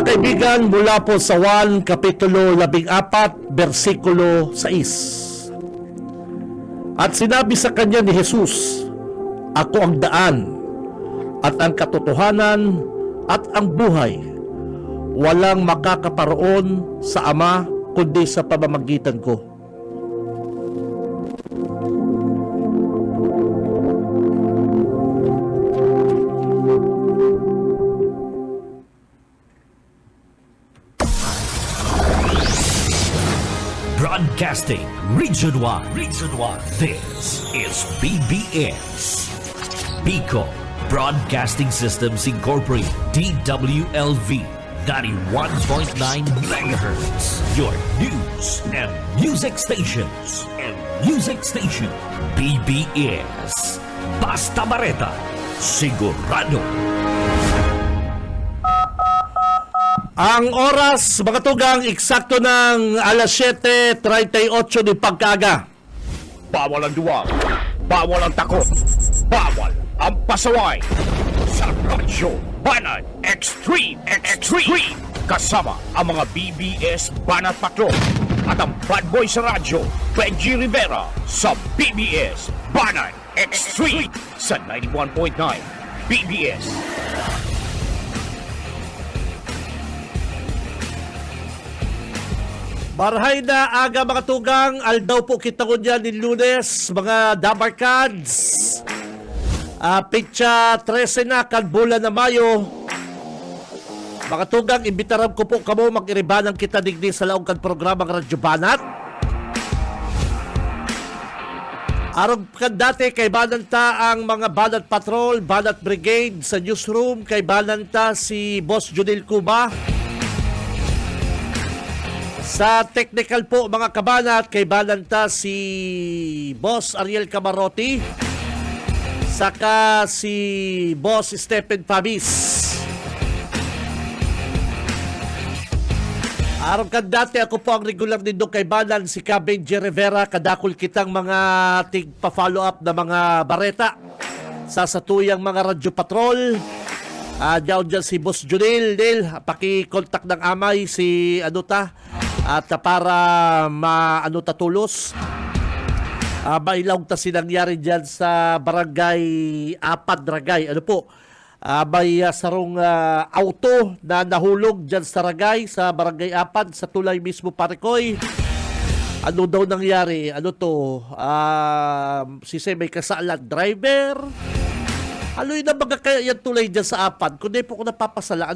kaibigan, mula po sa 1, Kapitulo 14, versikulo 6. At sinabi sa kanya ni Jesus, "Ako ang daan, at ang katotohanan, at ang buhay. Walang makakaparoon sa Ama, kundi sa pamamagitan ko." Broadcasting Region 1. This is BBS. Bicol Broadcasting Systems Incorporated. DWLV 91.9 MHz. Your news and music stations. BBS. Basta Bareta. Sigurado. Ang oras, mga tugang, eksakto ng alas 7:38 ni pagkaga. Bawal ang duwag, bawal ang takot, bawal ang pasaway. Sa Radyo Banat Extreme. Kasama ang mga BBS Banat Patrol at ang bad boy sa radyo, Benji Rivera, sa BBS Banat Extreme sa 91.9 BBS. Marhay na aga, mga tugang, aldaw po kita ko dyan ni Lunes, mga Dabarkads. Pitsa 13 na, bulan na Mayo. Mga tugang, imbitaram ko po kamo mag-iribanang kita digdi sa laong kan programang Radyo Banat. Arog kan dati kay Bananta ang mga Banat Patrol, Banat Brigade sa newsroom, kay Bananta si Boss Junil Cuba. Sa technical po, mga kabanat, kay Bananta si Boss Ariel Camarotti, saka si Boss Stephen Fabis. Araw kan dati, ako po ang regular nito kay Banan, si Benji Rivera, kadakol kitang mga tig-pa-follow up na mga bareta sa satuyang mga radyo patrol. Diyan si Boss Junil, paki-contact ng amay si at para tulos. Mailaw ta sinangyari dyan sa barangay Apad Ragay. May sarong auto na nahulog dyan sa Ragay, sa barangay Apad, sa tulay mismo, Parikoy. Ano daw nangyari? May kasalan driver. Ano yun ang mga kaya yan tulay dyan sa Apad? Kundi po ko napapasala,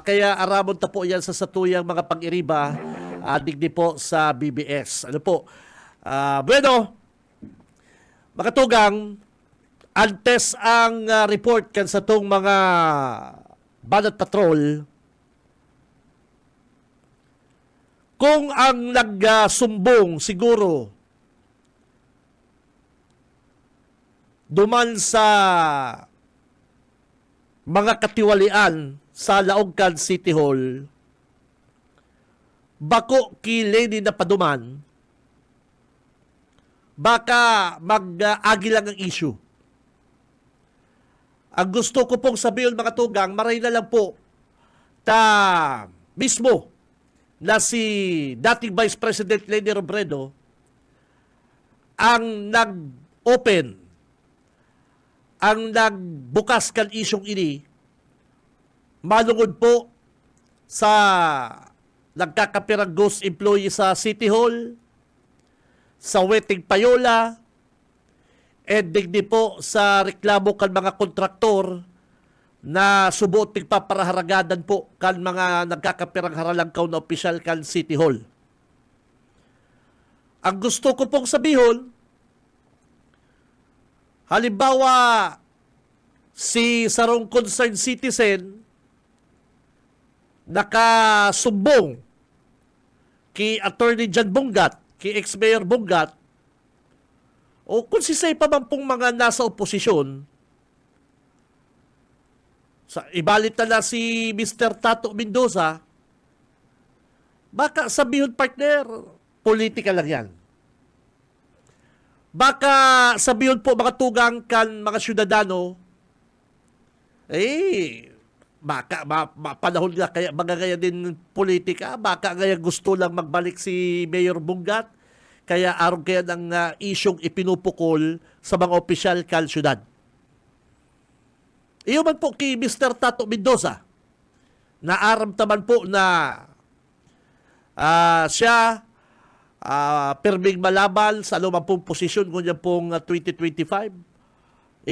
kaya aramon ta po yan sa satuyang mga pag-iriba, digdi po sa BBS. Bueno, mga tugang, antes ang report kan sa tong mga Banat Patrol, kung ang nagsumbong siguro duman sa mga katiwalian sa Laogcan City Hall, bako ki Lenny na paduman, baka mag-agi lang ang issue. Ang gusto ko pong sabihin, mga tugang, maray na lang po ta mismo na si dating Vice President Lenny Robredo ang nag-open, ang nagbukas kan isyong ini, malungod po sa nagkakapirang ghost employee sa City Hall, sa Weting Payola, and digdi po sa reklamo kan mga kontraktor na subuot tigpaparaharagan po kan mga nagkakapirang haralangkaw na opisyal kan City Hall. Ang gusto ko pong sabihin, halimbawa si sarong concerned citizen nakasumbong kay Attorney Jan Bungat, kay ex-mayor Bungat, o kung sisay pa man pong mga nasa oposisyon, ibalit na si Mr. Tato Mendoza, baka sabihin, partner, politika lang yan. Baka sabihin po, mga tugang kan mga syudadano, baka panahon nga kaya mga gaya din politika, baka kaya gusto lang magbalik si Mayor Bungat, kaya aron kaya ng isyong ipinupukol sa mga opisyal kal syudad. Iyo man po kay Mr. Tato Mendoza, naaramtaman po na siya pirming malaban sa lumampung posisyon kunya pong 2025.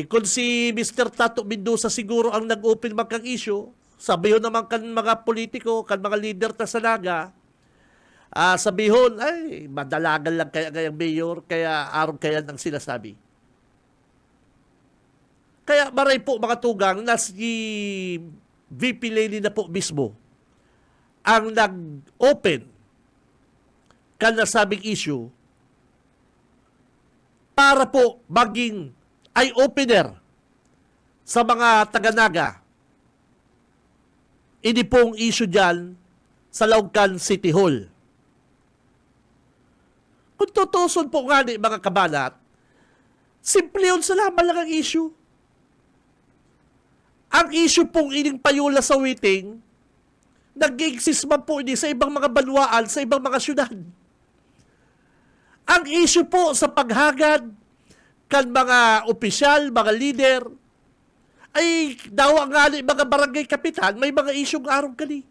Kung si Mr. Tato Mendoza siguro ang nag-open man kang issue, sabihin naman kan mga politiko, kan mga leader ta sa naga, sabihon, ay, madalagan lang kaya ngayang mayor, kaya aron kaya ang sinasabi. Kaya maray po mga tugang na si VP Leni na po mismo ang nag-open kan nasabing issue para po maging eye-opener sa mga taga-naga. Ini pong issue dyan sa Laocan City Hall. Kung tutuson po nga ni mga kabalat, simple yun sa laman lang ang issue. Ang issue pong ining payula sa Witing, nag-exist man po ini sa ibang mga banwaan, sa ibang mga syudad. Ang issue po sa paghagad kan mga opisyal, mga leader, ay dawa nga ni mga barangay kapitan, may mga isyong araw kani.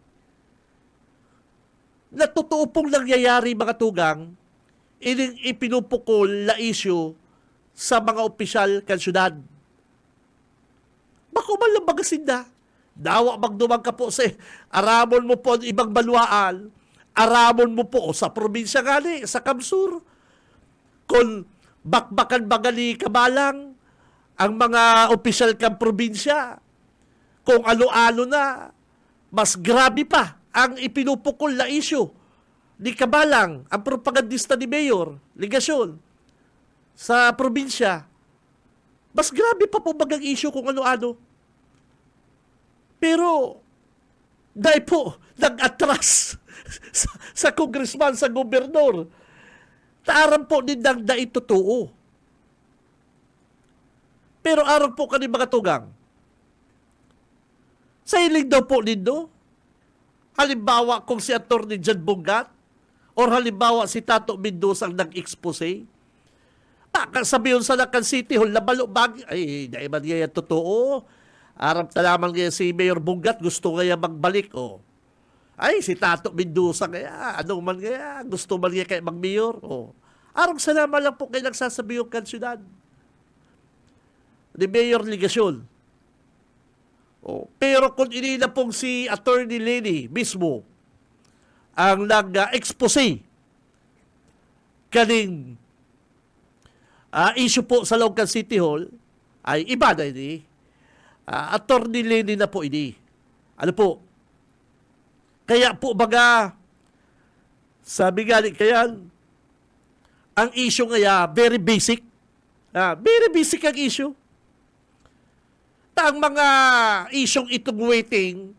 Na totoo pong nangyayari mga tugang, ining ipinupukol na issue sa mga opisyal kan syudad. Bako man lang magasinda. Dawa magdumang ka po sa aramon mo po ibang banwaan, aramon mo po sa probinsya gali, sa Kamsur. Kung bakbakan bagali kabalang ang mga opisyal kang probinsya, kung ano-ano na, mas grabe pa ang ipinupukol na issue ni kabalang, ang propagandista ni Mayor, Ligasyon, sa probinsya. Mas grabe pa po bagang issue kung ano-ano. Pero, dahil po, nag-atras sa congressman, sa gobernador, taaran po din ng dahil totoo. Pero aron po kani mga tugang, sa hiling daw po nindo, halimbawa kung si Atty. Jan Bungat, or halimbawa si Tato Mendoza ang nag-expose, sabihin sa Laocan City Hall, nabalo bag, ay, dahil man kaya totoo, arap na lamang kaya si Mayor Bungat, gusto kaya magbalik, oh. Ay, si Tato Mendoza kaya, ano man kaya, gusto man kaya kaya mag-mayor, oh. Arang salamat lang po kayo nagsasabi yung kansyudad ni Mayor Ligasyon. Oh, pero kung inila pong si Attorney Leni mismo ang nag-expose kaning issue po sa Laocan City Hall, ay iba na ini. Attorney Leni na po ini. Ano po? Kaya po baga, sabi nga ni kaya, ang issue ngaya, very basic. Very basic ang issue. Ang mga isyong itong waiting,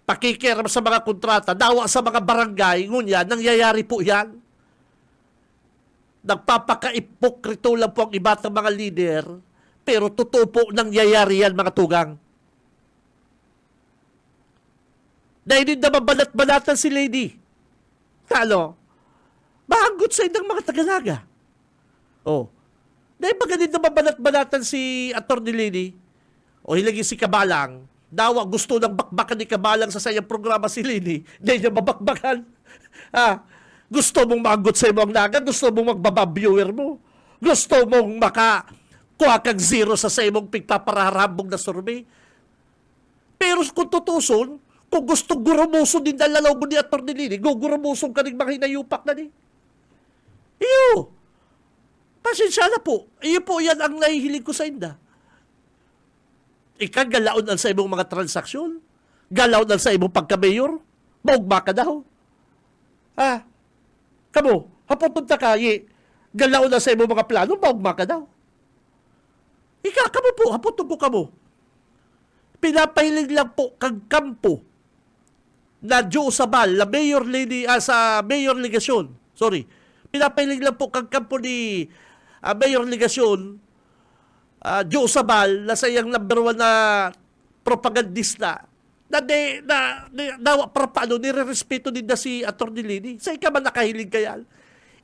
pakikiram sa mga kontrata, dawa sa mga barangay, ngunya, nangyayari po yan. Nagpapaka-ipokrito lang po ang iba't mga leader, pero totoo po nangyayari yan, mga tugang. Dahil hindi na mabalat-balatan si Lady. Talo, maanggot sa indang mga Tagalaga. Oh, dahil pag hindi na mabalat-balatan si Atty. Lady, o hilagi si Kabalang, dawa gusto ng bakbakan ni Kabalang sa sayang programa si Lini, dahil niya mabakbakan. Gusto mong maagot sa imong naga, gusto mong magbaba-viewer mo, gusto mong makakuha kang zero sa imong pigpapararambong na survey. Pero kung tutuson, kung gusto gurumuson din na lalaw mo ni Atty. Lini, gugurumuson ka rin mga hinayupak na ni. Iyo, pasensya na po. Iyo po yan ang nahihiling ko sa inda. Ika, galaon ang sa imong mga transaksyon. Galaon ang sa imong pagka-mayor. Maugma ka daw. Kamo, hapunta ka, galaon ang sa imong mga plano, maugma ka daw. Ika, kamo po, hapunta ko kamo. Pinapahilig lang po kang kampo na Joe Sabal, na Mayor Lady, sa Mayor Ligasyon. Sorry. Pinapahilig lang po kang kampo ni Mayor Ligasyon, Joe Sabal, na sayang number 1 na propagandista para paano nire-respeto din na si Atty. Lini. Sa ika man nakahiling kaya.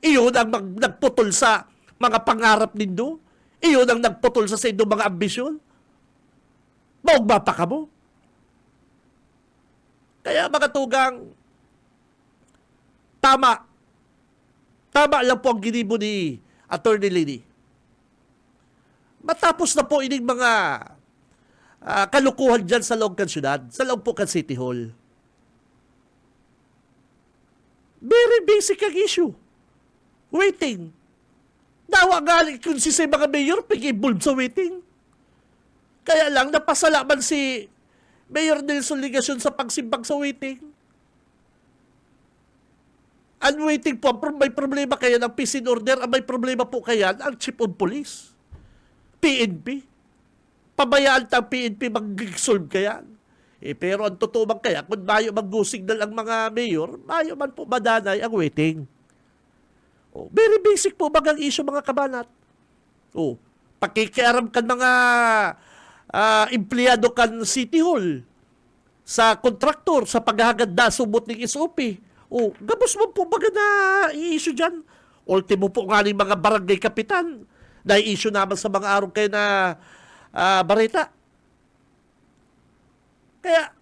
Iyon ang nagputol sa mga pangarap nindo. Iyon ang nagputol sa inyong mga ambisyon. Maugma pa ka mo. Kaya mga tugang, tama. Tama lang po ang ginibo ni Atty. Lini. Matapos na po ining mga kalukuhan dyan sa loob kan syudad, sa loob po kan City Hall. Very basic ang issue. Waiting. Dawa galing kung si mga mayor, pag-involved sa waiting. Kaya lang, napasalaman si Mayor Nelson Ligacion sa pagsimbang sa waiting. Ang waiting po, may problema kaya ng peace and order, ang may problema po kaya ang chief of police. PNP. Pabayaan tang PNP mag-solve kaya. Pero ang totoo man kaya, kung mayo mag-signal ang mga mayor, mayo man po madanay ang waiting. Very basic po bagang issue mga kabanat. Pakikiaram kan mga empleyado kan City Hall sa kontraktor sa paghahagad na subot ng SOP. Gabos mo po baga na i-issue dyan. Ultimo po nga ng mga barangay kapitan na i-issue naman sa mga araw kayo na bareta. Kaya,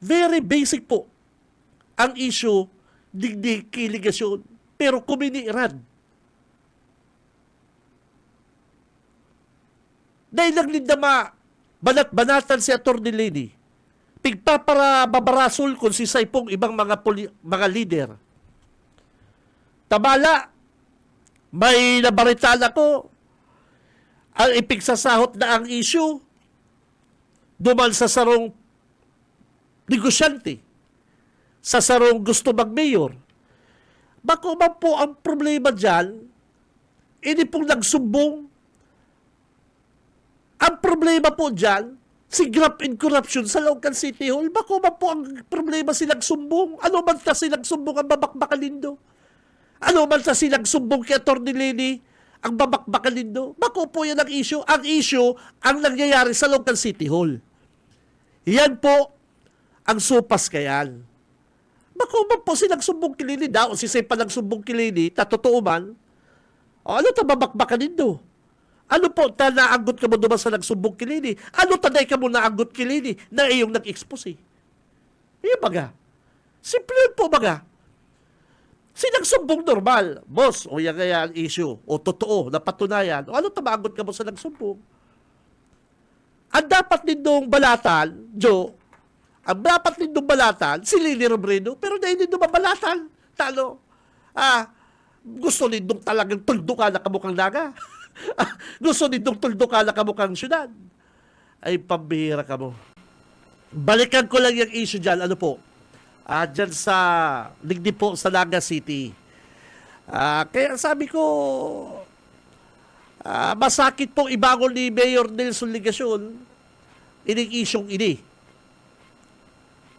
very basic po ang issue digdig kiligasyon pero kuminiiran. Dahil lang nindama banat-banatan si Atty. Lini. Pigpapara babarasol kung si Saipong ibang mga leader. Tabala, may nabaritaan ako ang ipigsasahot na ang issue duman sa sarong negosyante, sa sarong gusto mag-mayor. Bako man po ang problema dyan, hindi pong nagsumbong. Ang problema po dyan, si graft and corruption sa Laucan City Hall, bako man po ang problema silang sumbong. Ano man ta silang sumbong ang babakbakalindo? Ano man ta silang sumbong kay Atty. Lini ang babakbakalindo? Bako po yan ang issue. Ang issue, ang nangyayari sa Laucan City Hall. Yan po ang supas kayan. Bako man po silang sumbong kilini daw, o si Say pa lang sumbong kilini, tatotoo man, ano ta babakbakalindo? Ano po, naagot ka mo naman sa nagsumbong kilini? Ano tanay ka mo naagot kilini na iyong nag-expose? Iyon baga. Simple po baga. Sinagsumbong normal. Boss, o yan kaya ang issue. O totoo, napatunayan. O ano tamagot ka mo sa nagsumbong? Ang dapat nindong balatan, Joe, ang dapat nindong balatan, si Lini Robredo, pero dahil nindong mabalatan, talo. Gusto nindong talagang tuldukan na kamukhang naga. Gusto nitong tuldukan na kamukhang syudad. Ay, pambihira ka mo. Balikan ko lang yung issue dyan. Ano po? Dyan sa ligdi po sa Naga City. Kaya sabi ko, masakit pong ibangon ni Mayor Nelson Ligacion ining isyong ini.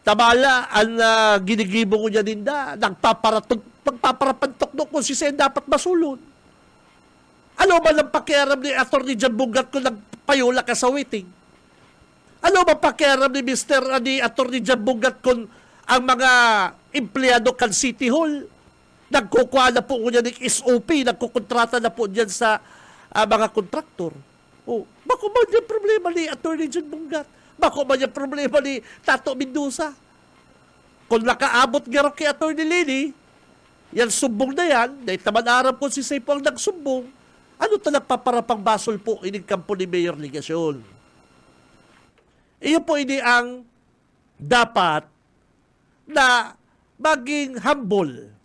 Tabala, ang ginigibo ko niya din na, magpaparapantok doon kung si Sen dapat masulod. Ano ba ang pakiaram ni Atty. Jan Bungat kung nagpayula ka sa waiting? Ano ba pakiaram ni Atty. Jan Bungat kung ang mga empleyado kan City Hall nagkukuha na po niya ng SOP, nagkukontrata na po diyan sa mga kontraktor? Bako ba yung problema ni Atty. Jan Bungat? Bako ba yung problema ni Tato Mendoza? Kung nakaabot nga kay Atty. Lini, yan sumbong na yan, dahil taman-arap ko si Saipo ang nagsumbong, ano ta nagpaparapang basol po ining kampo ni Mayor Ligacion? Iyon po ini ang dapat na maging humble.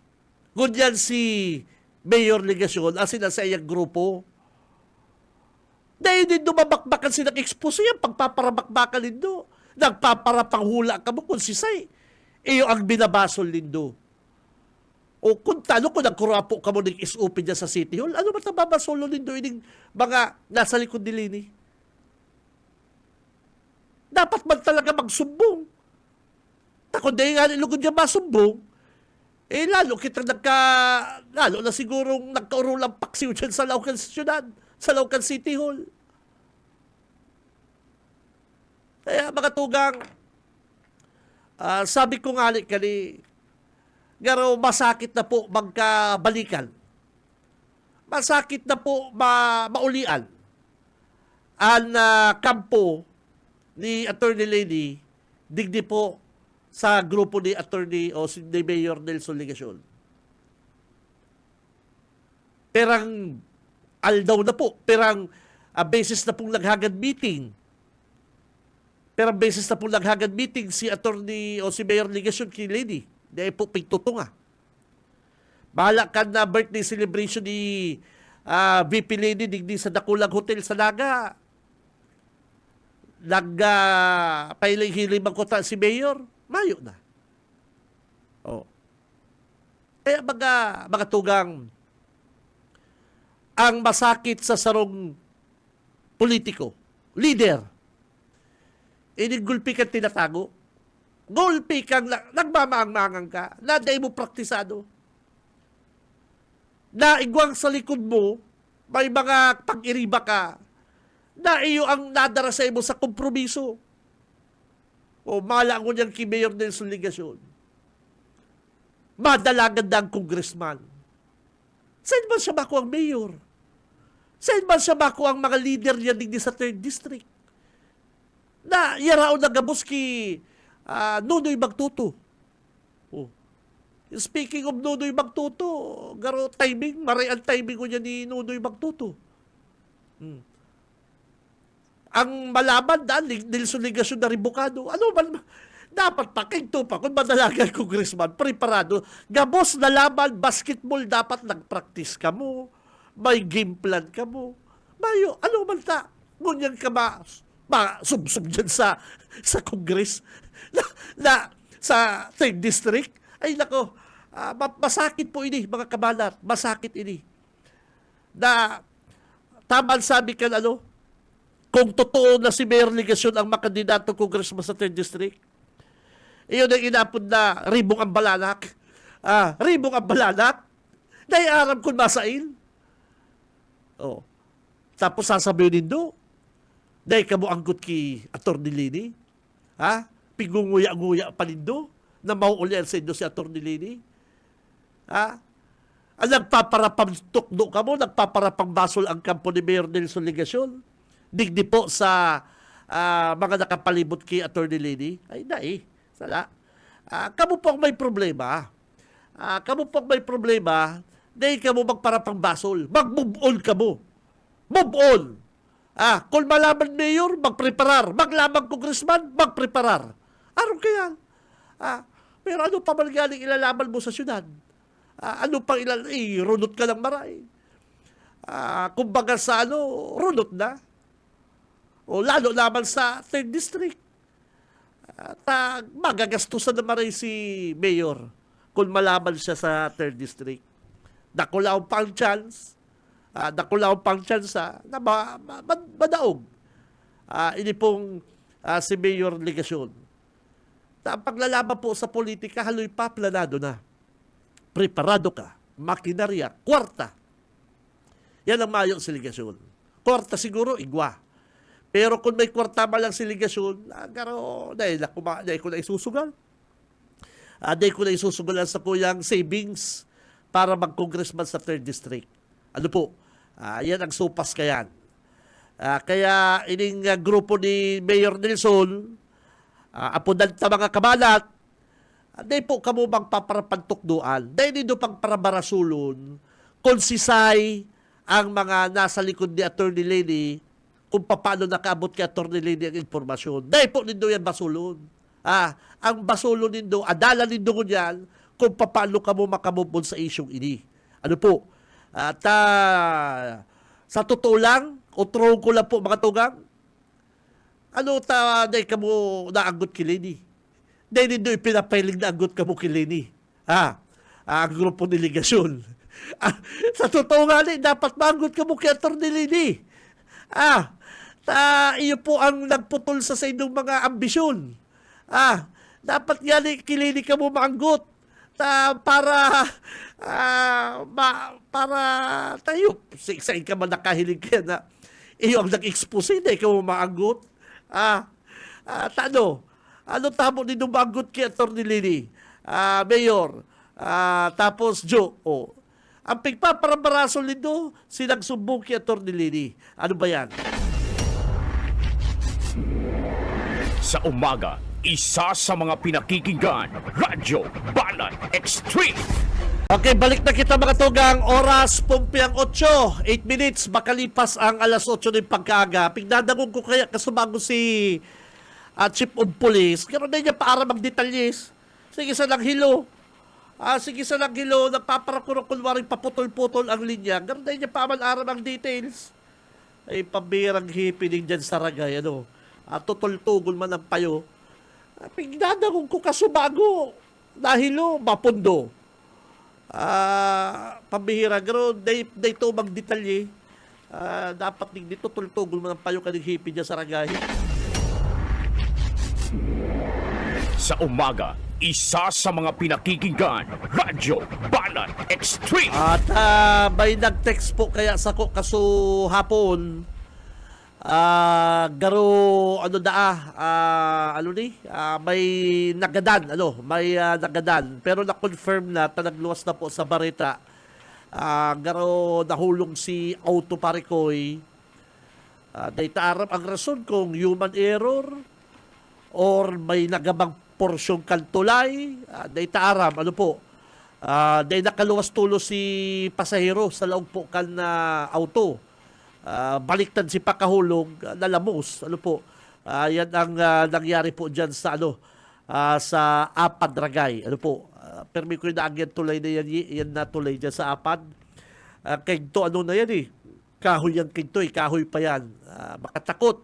Kunyan si Mayor Ligacion ang sinasayang grupo. Dahil din dumabakbakan silang expose yan, pagpaparabakbakan nindo. Nagpaparapang hula ka mo kung sisay. Iyo ang binabasol nindo. O kung talo ko nagkurapo ka mo ng SOP dyan sa City Hall, ano ba tababasolo nindo ining mga nasa likod ni Lini? Dapat man talaga magsumbong. Takot dahil nga nilugod niya masumbong, lalo na sigurong nagkaurulang paksiw dyan sa Laucan Syudad, sa Laucan City Hall. Kaya mga tugang, sabi ko nga kani, garo masakit na po magkabalikan. Masakit na po maulian ang kampo ni Attorney Lady digdi po sa grupo ni Attorney o si Mayor Nelson Legasyon. Perang aldaw na po, perang beses na pong naghagad meeting. Perang beses na pong naghagad meeting si Attorney o si Mayor Legasyon kay Lady. Dahil po pigtutunga. Bahala ka na birthday celebration ni VP Lady digdi sa Dakulang Hotel sa Naga. Pailing-hiling magkota si Mayor, mayo na. Oh. Kaya mga tugang, ang masakit sa sarong politiko, leader, inigulpi kang tinatago, gulpi kang nagmamaang-maangang ka, na dahil mo praktisado, na igwang sa likod mo, may mga pag-iriba ka, na iyo ang nadara sa imo sa kompromiso. O mala ko niyan kay Mayor Nelson Legasyon. Madalagan na ang congressman. Saan ba siya bako ang mayor? Saan ba siya bako ang mga leader niya digdi sa 3rd District? Na yarao na gabos ki Nunoy Magtuto. Oh. Speaking of Nunoy Magtuto, garo timing, maray ang timing ko niya ni Nunoy Magtuto. Ang malaman Nelson Legasyon na ribukado. Ano man, dapat pakingto pa kung madalagan congressman, preparado. Gabos na laban, basketball, dapat nag-practice ka mo, may game plan ka mo. Mayo, ano man ta? Ngunyan ka sub-sub dyan sa Congress na sa 3rd District. Ay nako, masakit po ini, mga kabalat. Masakit ini. Na, tama sabi ka kung totoo na si Mayor Legasyon ang makandidato congressman sa 3rd District, iyon ang inapod na ribong ang balanak. Ribong ang balanak. Dahil aram kung masail. Oh. Tapos sasabihin nindo, dahil kamo anggot ki Attorney Lini, pigunguya-nguya pa nindo, na mauulian sa indo si Attorney Lini. Nagpaparapang tukdo ka mo, nagpaparapang basol ang kampo ni Mayor Nelson Legasyon. Digdi po sa mga nakapalibot kay Attorney Lady. Ay, sala. Kamu po ang may problema. Dahil kamu magparapang basol. Mag-move on kamu. Move on. Kung malaman mayor, magpreparar. Maglamang congressman, magpreparar. Araw kaya. Pero ano pa man galing ilalaban mo sa syudad? Ano pang runot ka ng maray. Kumbaga sa runot na. O lalo naman sa 3rd District. Magagastusan naman rin si Mayor kung malaman siya sa 3rd District. Nakulaw pang chance na madaog. Ini pong si Mayor Legasyon. Ang paglalaban po sa politika, haloy pa, planado na. Preparado ka, makinarya, kwarta. Yan ang mayo si Legasyon. Kwarta siguro, igwa. Pero kung may kwarta man lang si Legasyon, dahil ko na isusugal. Dahil ko na isusugalan sa kuyang savings para mag-congressman sa 3rd District. Ano po? Yan ang supas kayan. Kaya ining grupo ni Mayor Nelson, apunan ta mga kabalat, dahil po kamo magpaparapagtukduan, dahil nito pang parabarasulon, konsisay ang mga nasa likod ni Attorney Lady kung paano nakaabot kay Attorney Lady ang informasyon. Dahil po nindo yan basulon. Ang basulon nindo, adala nindo ko yan kung paano ka mo makamubon sa isyong ini. Ano po? Sa totoo lang, utrong ko lang po mga tugang, dahil ka mo naanggot kay Lady. Dahil nindo ipinapailing na anggot ka mo kay Lady. Ang grupo ni Legasyon. Sa totoo nga dapat maanggot ka mo kay Attorney Lady. Iyo po ang nagputol sa inyong mga ambisyon. Dapat nga kilini ka mo maanggot para tayo sa ka man nakahilig kaya na iyo ang nag-expose na ikaw mo maanggot. Ano tamo ni dumagot kay Atty. Lini? Mayor. Tapos Joe. Oh. Ang pigpaparambaraso nito, sinagsubong kay Atty. Lini. Ano ba yan? Sa umaga, isa sa mga pinakikinggan, Radyo Banat Extreme. Okay, balik na kita mga tugang. Oras, pumpiang 8. 8 minutes, makalipas ang alas 8 ng pagkaaga. Pigdadagong ko kaya kasubago si Chief of Police. Pero na niya para magdetalyes. Sige sa lang hilo. Sige sa lang hilo, nagpaparakuro kunwaring paputol-putol ang linya. Ganun na niya pa man aram ang details. Ay, pambirang hipining dyan sa ragay, ano. Tutultugol man ang payo. Pigdadagong ko kasubago. Nahilo, mapundo. Pambihira. Pero day to magdetalye. Dapat dito tultugol man ang payo kaning hipi dyan sa ragay. Sa umaga, isa sa mga pinakikinggan, Radyo Banat Extreme. At may nag-text po kaya sa ko kaso hapon. Garo may nagadan, nagadan, pero na-confirm na talagluwas na po sa Bareta. Garo nahulong si Auto Parikoy. Dahil arap ang rason kung human error or may nagamang porsyong kantulay. Dahil aram, dahil nakaluwas tulo si pasahero sa laong po kan na auto. Baliktad si pakahulog, nalamos. Yan ang nangyari po dyan sa sa Apad Ragay. Permi ko na agyan tulay na yan na tulay dyan sa Apad. Kagto na yan kahoy yan kagto kahoy pa yan. Makatakot.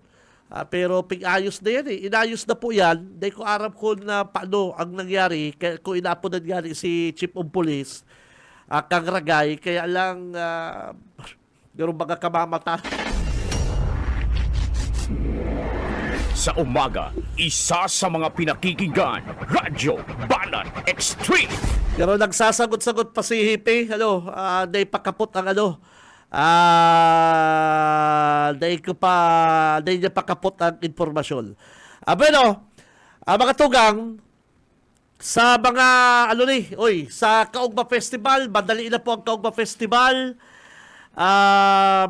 Pero ping-ayos na yan inayos na po yan. Dahil ko aram ko na paano ang nangyari kung inapo na nangyari si Chief of Police kang Ragay, kaya lang meron mga kamamata. Sa umaga, isa sa mga pinakikinggan, Radyo Banat Extreme. Pero nagsasagot-sagot pa si Hipe. Dahil pakapot ang dahil niya pakapot ang informasyon. Mga tugang, sa mga, sa Kaugma Festival, madali na po ang Kaugma Festival.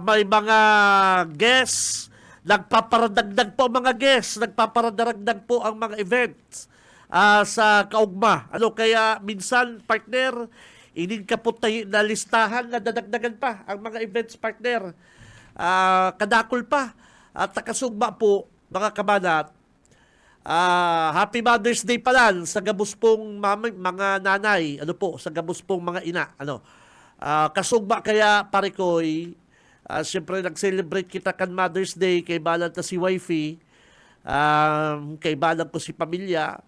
May mga guests, nagpaparadagdag po ang mga guests, nagpaparadagdag po ang mga events sa Kaugma. Kaya minsan, partner, ining kaputay na listahan na dadagdagan pa ang mga events, partner. Kadakol pa. At nakasugba po, mga kabanat, Happy Mother's Day pala sa gabos pong mga nanay, sa gabos pong mga ina, kasugba kaya Parikoy, siyempre nag-celebrate kita kan Mother's Day kay balang ta si wifey, kay balang ko si pamilya.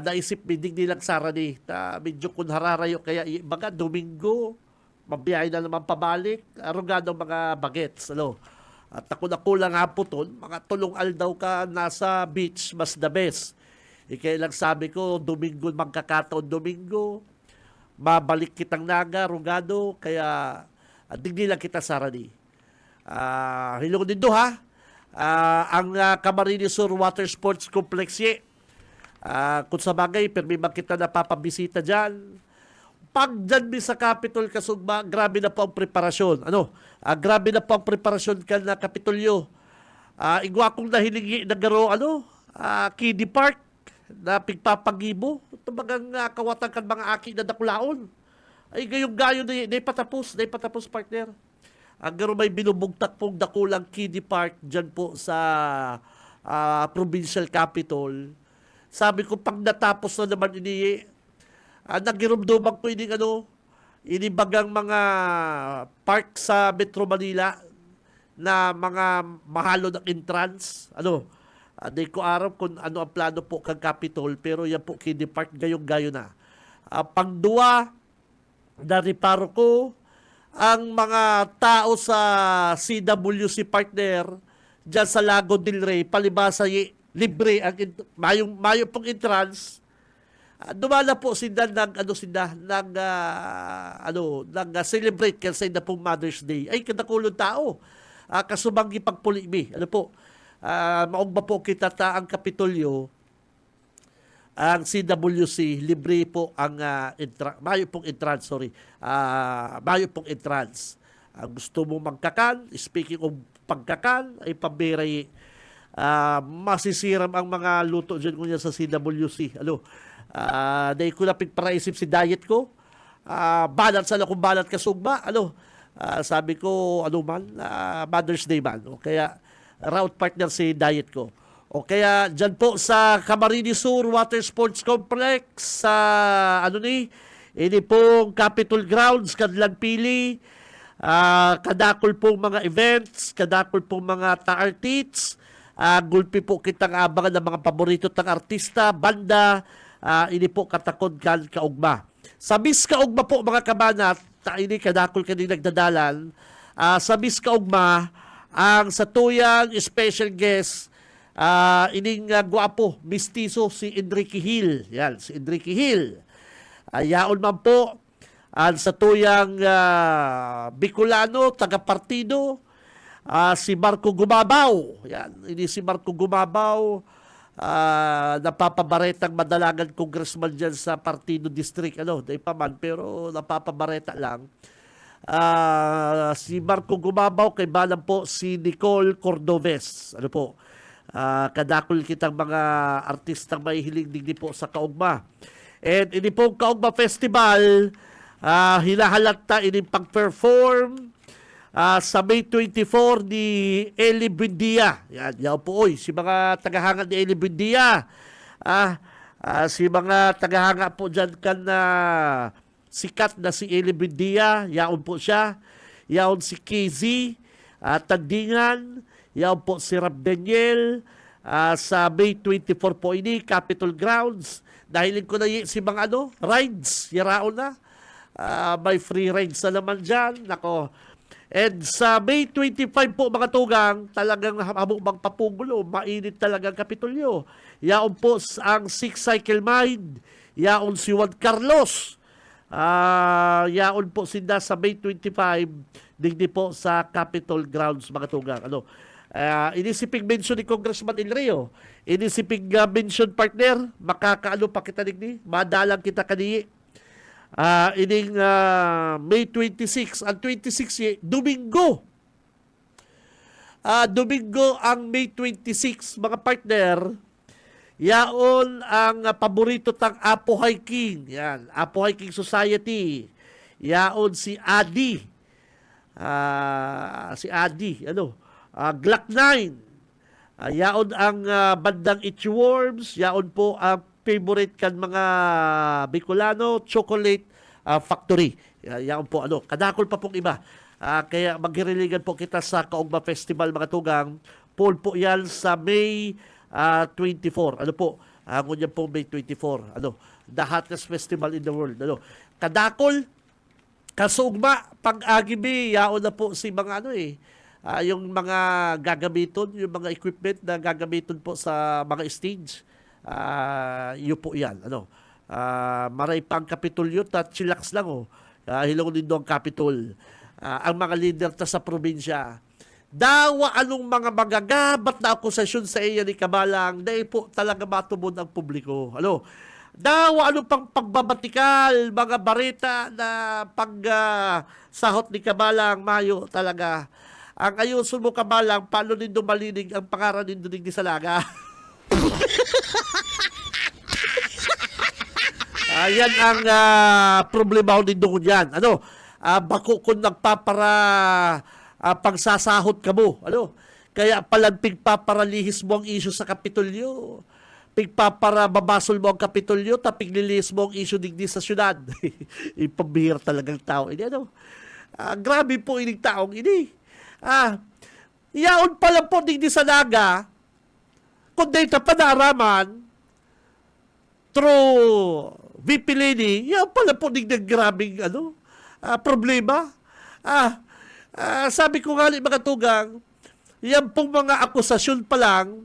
Naisip bidig nilang Sara medyo kun hararayo kaya baga Domingo mabiyahe na naman pabalik arugado mga bagets at ako na kulang hapoton mga tulong aldaw ka nasa beach mas the best kaya lang sabi ko Domingo magkakataon Domingo mabalik kitang naga, rugado, kaya digdi lang kita Sarani. Hilong din do ha. Ang Camarines Sur Water Sports Complex kung sa bagay, permi ba kita napapabisita dyan. Pag dyan sa Capitol Kasugba, grabe na po ang preparasyon. Grabe na po ang preparasyon ka na Kapitolyo. Igwa kong nahilingi na garo, Kiddie Park, na pigpapagibo. Ito bagang kawatan kan mga aki na dakulaon. Ay gayong gayo na patapos partner. Ang garo may binubugtak pong dakulang Kiddie Park dyan po sa provincial capital. Sabi ko pag natapos na naman nagirumduman ko inibagang mga park sa Metro Manila na mga mahalo ng entrance. Di ko aram kung ano ang plano po kang Capitol, pero yan po Kiddie Park gayong-gayo na. Pangduwa, nariparo ko ang mga tao sa CWC partner dyan sa Lago del Rey, palibasa libre ang mayo pong entrance. Dumala po sila nag-celebrate kasi na pong Mother's Day. Ay, kadakulong tao. Kasubang ipagpulimi. Maugba po kita ta ang Kapitolyo. ang CWC, libre po ang mayo pong entrance, sorry. Mayo pong entrance. Gusto mo magkakan, speaking of pagkakan, ay pambiray, masisiram ang mga luto dyan kunya sa CWC. Dahil ko na pigparaisip si diet ko, balance kung balat ka sugba, sabi ko, Mother's Day man. O kaya, route partner si diet ko. O kaya, dyan po sa Camarines Sur Water Sports Complex, sa, ini pong Capitol Grounds, Kadlan Pili, kadakol pong mga events, kadakol pong mga ta-artists, gulpi po kitang abangan ng mga paborito tang artista, banda, ini po katakod kan kaugma. Sa Miss Kaugma po mga kabanat, ini kadakol kani nagdadalan, sa Miss Kaugma, ang satuyang special guest, ining guwapo, mistiso, si Enrique Hill. Yan, si Enrique Hill. Yaon man po, ang satuyang Bicolano, taga-partido, si Marco Gumabaw. Yan, ini si Marco Gumabaw, napapabaretang madalagan congressman dyan sa Partido District. Dahil pa man, pero napapabareta lang. Si Marco Gumabaw, kay balang po si Nicole Cordovez. Kadakol kitang mga artistang may hiling digdi po sa Kaugma. And ini pong Kaugma Festival, hinahalata ini pag-perform sa May 24 ni Eli Buendia. Yan po, si mga tagahanga ni Eli Buendia. Si mga tagahanga po dyan kan sikat na si Eli Buendia, yaon po siya. Yaon si KZ, Tandingan, yaon po si Rab Daniel, sa May 24 po ini, Capitol Grounds. Dahil ko na si mga rides, yaraon na. May free rides na naman dyan. Nako. And sa May 25 po mga tugang, talagang hamubang papugulo, mainit talagang Kapitolyo. Yaon po ang Six Cycle Mind, yaon si Juan Carlos, yaon po sinda sa May 25, digdi po sa Capitol Grounds mga tugang. Inisiping mention ni Congressman El Rio, inisiping mention partner, makakaano pa kita digdi, madalang kita kaniyi. Ining May 26, ang 26 Domingo. Domingo ang May 26 mga partner. Yaon ang paborito tang Apo Hiking. Yan, Apo Hiking Society. Yaon si Adi. Glock 9. Yaon ang bandang Itchworms. Yaon po ang favorite kan mga Bicolano, Chocolate Factory. Yaon po, kadakol pa pong iba. Kaya maghiriligan po kita sa Kaugma Festival mga tugang. Paul po yan sa May 24. Ngunyan po May 24. The hottest festival in the world. Kadakol, kasugma, pag-agibi, yaon na po si mga yung mga gagamiton, yung mga equipment na gagamiton po sa mga stage. Yun po yan. Maray pa ang Kapitolyo, chillax lang. Hilong din doon ang Kapitol. Ang mga leader ta sa probinsya. Dawa anong mga magagabat na akusasyon sa iya ni Kabalang, dahil po talaga matubod ang publiko. Dawa anong pang pagbabatikal, mga bareta na sahot ni Kabalang, mayo talaga. Ang ayusun mo Kabalang, paano din dumalinig ang pangaran din dunig ni Salaga? Ayan ang problema ko din doon yan. Bako kung nagpapara pagsasahot ka mo. Kaya palang pigpaparalihis mo ang isyu sa Kapitolyo. Pigpapara babasol mo ang Kapitolyo, tapig nilihis mo ang isyu digdi sa syudad. Ipabihir talagang tao. Grabe po ining taong ini. Yaon pala po digdi sa Naga, kung data panaraman, through VP Leni, yaon pala po digdi grabing problema. Sabi ko nga mga tugang, yan pong mga akusasyon pa lang,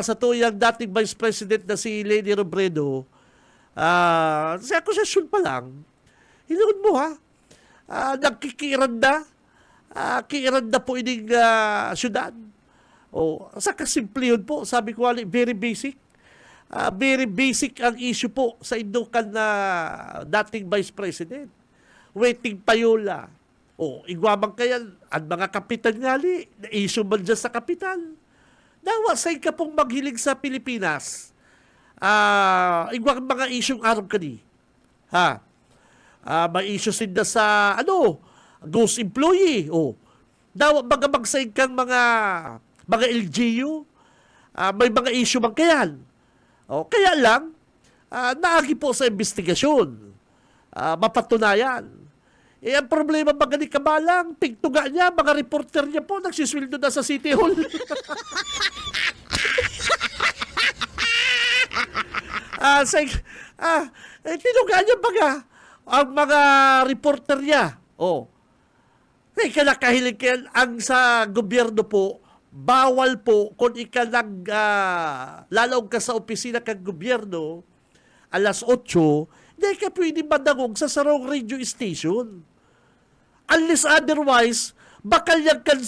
sa tuyang dating Vice President na si Leni Robredo, sa akusasyon pa lang, hinunod mo nagkikiranda, kiiranda po ining syudad. Sa kasimple yun po, sabi ko very basic. Very basic ang issue po sa Indukan na dating Vice President. Waiting payola. Igwamang kaya ang mga kapitan ngali, na issue man dyan sa kapitan. Nawasay ka pong maghiling sa Pilipinas. Igwang mga issue araw kani. May issue sinda sa, ghost employee. Dawa mga magsayin kang mga LGU. May mga issue man kayan. Kaya lang, naagi po sa investigasyon. Mapatunayan. Ang problema mga ni Kabalang, pigtuga niya, mga reporter niya po, nagsisweldo na sa City Hall. Tinuga niya baga ang mga reporter niya. Nakahilig kayan, ang sa gobyerno po, bawal po kung lalaw ka sa opisina kang gobyerno, alas 8, hindi ka pwede madangog sa sarong radio station. Unless otherwise, bakal yan kan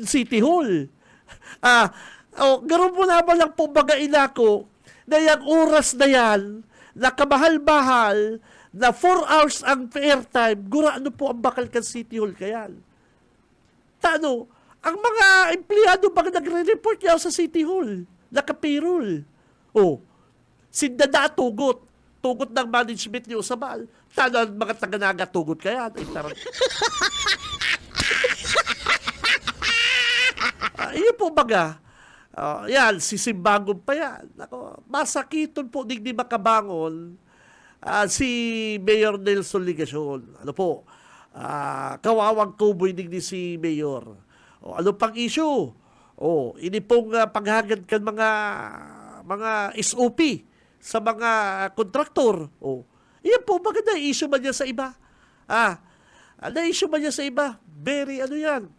City Hall. Gano'n mo naman lang po bagain ako na yung oras na yan, na kamahal-mahal, na 4 hours ang airtime, ano po ang bakal kan City Hall kayan. Ang mga empleyado bang nagre-report yaw sa City Hall, naka-payroll. Sindada tugot ng management niyo sa bal. Mga taga-naga tugot kaya. Iyo po baga. Yan, sisimbagong pa yan. Masakiton po digdi makabangon si Mayor Nelson Ligacion. Kawawang kuboy digdi si Mayor. Ano pang issue? Ini pong paghagad kan mga SOP sa mga kontraktor. Iyan po, maganda issue man niya sa iba. Na-issue man niya sa iba. Very, yan.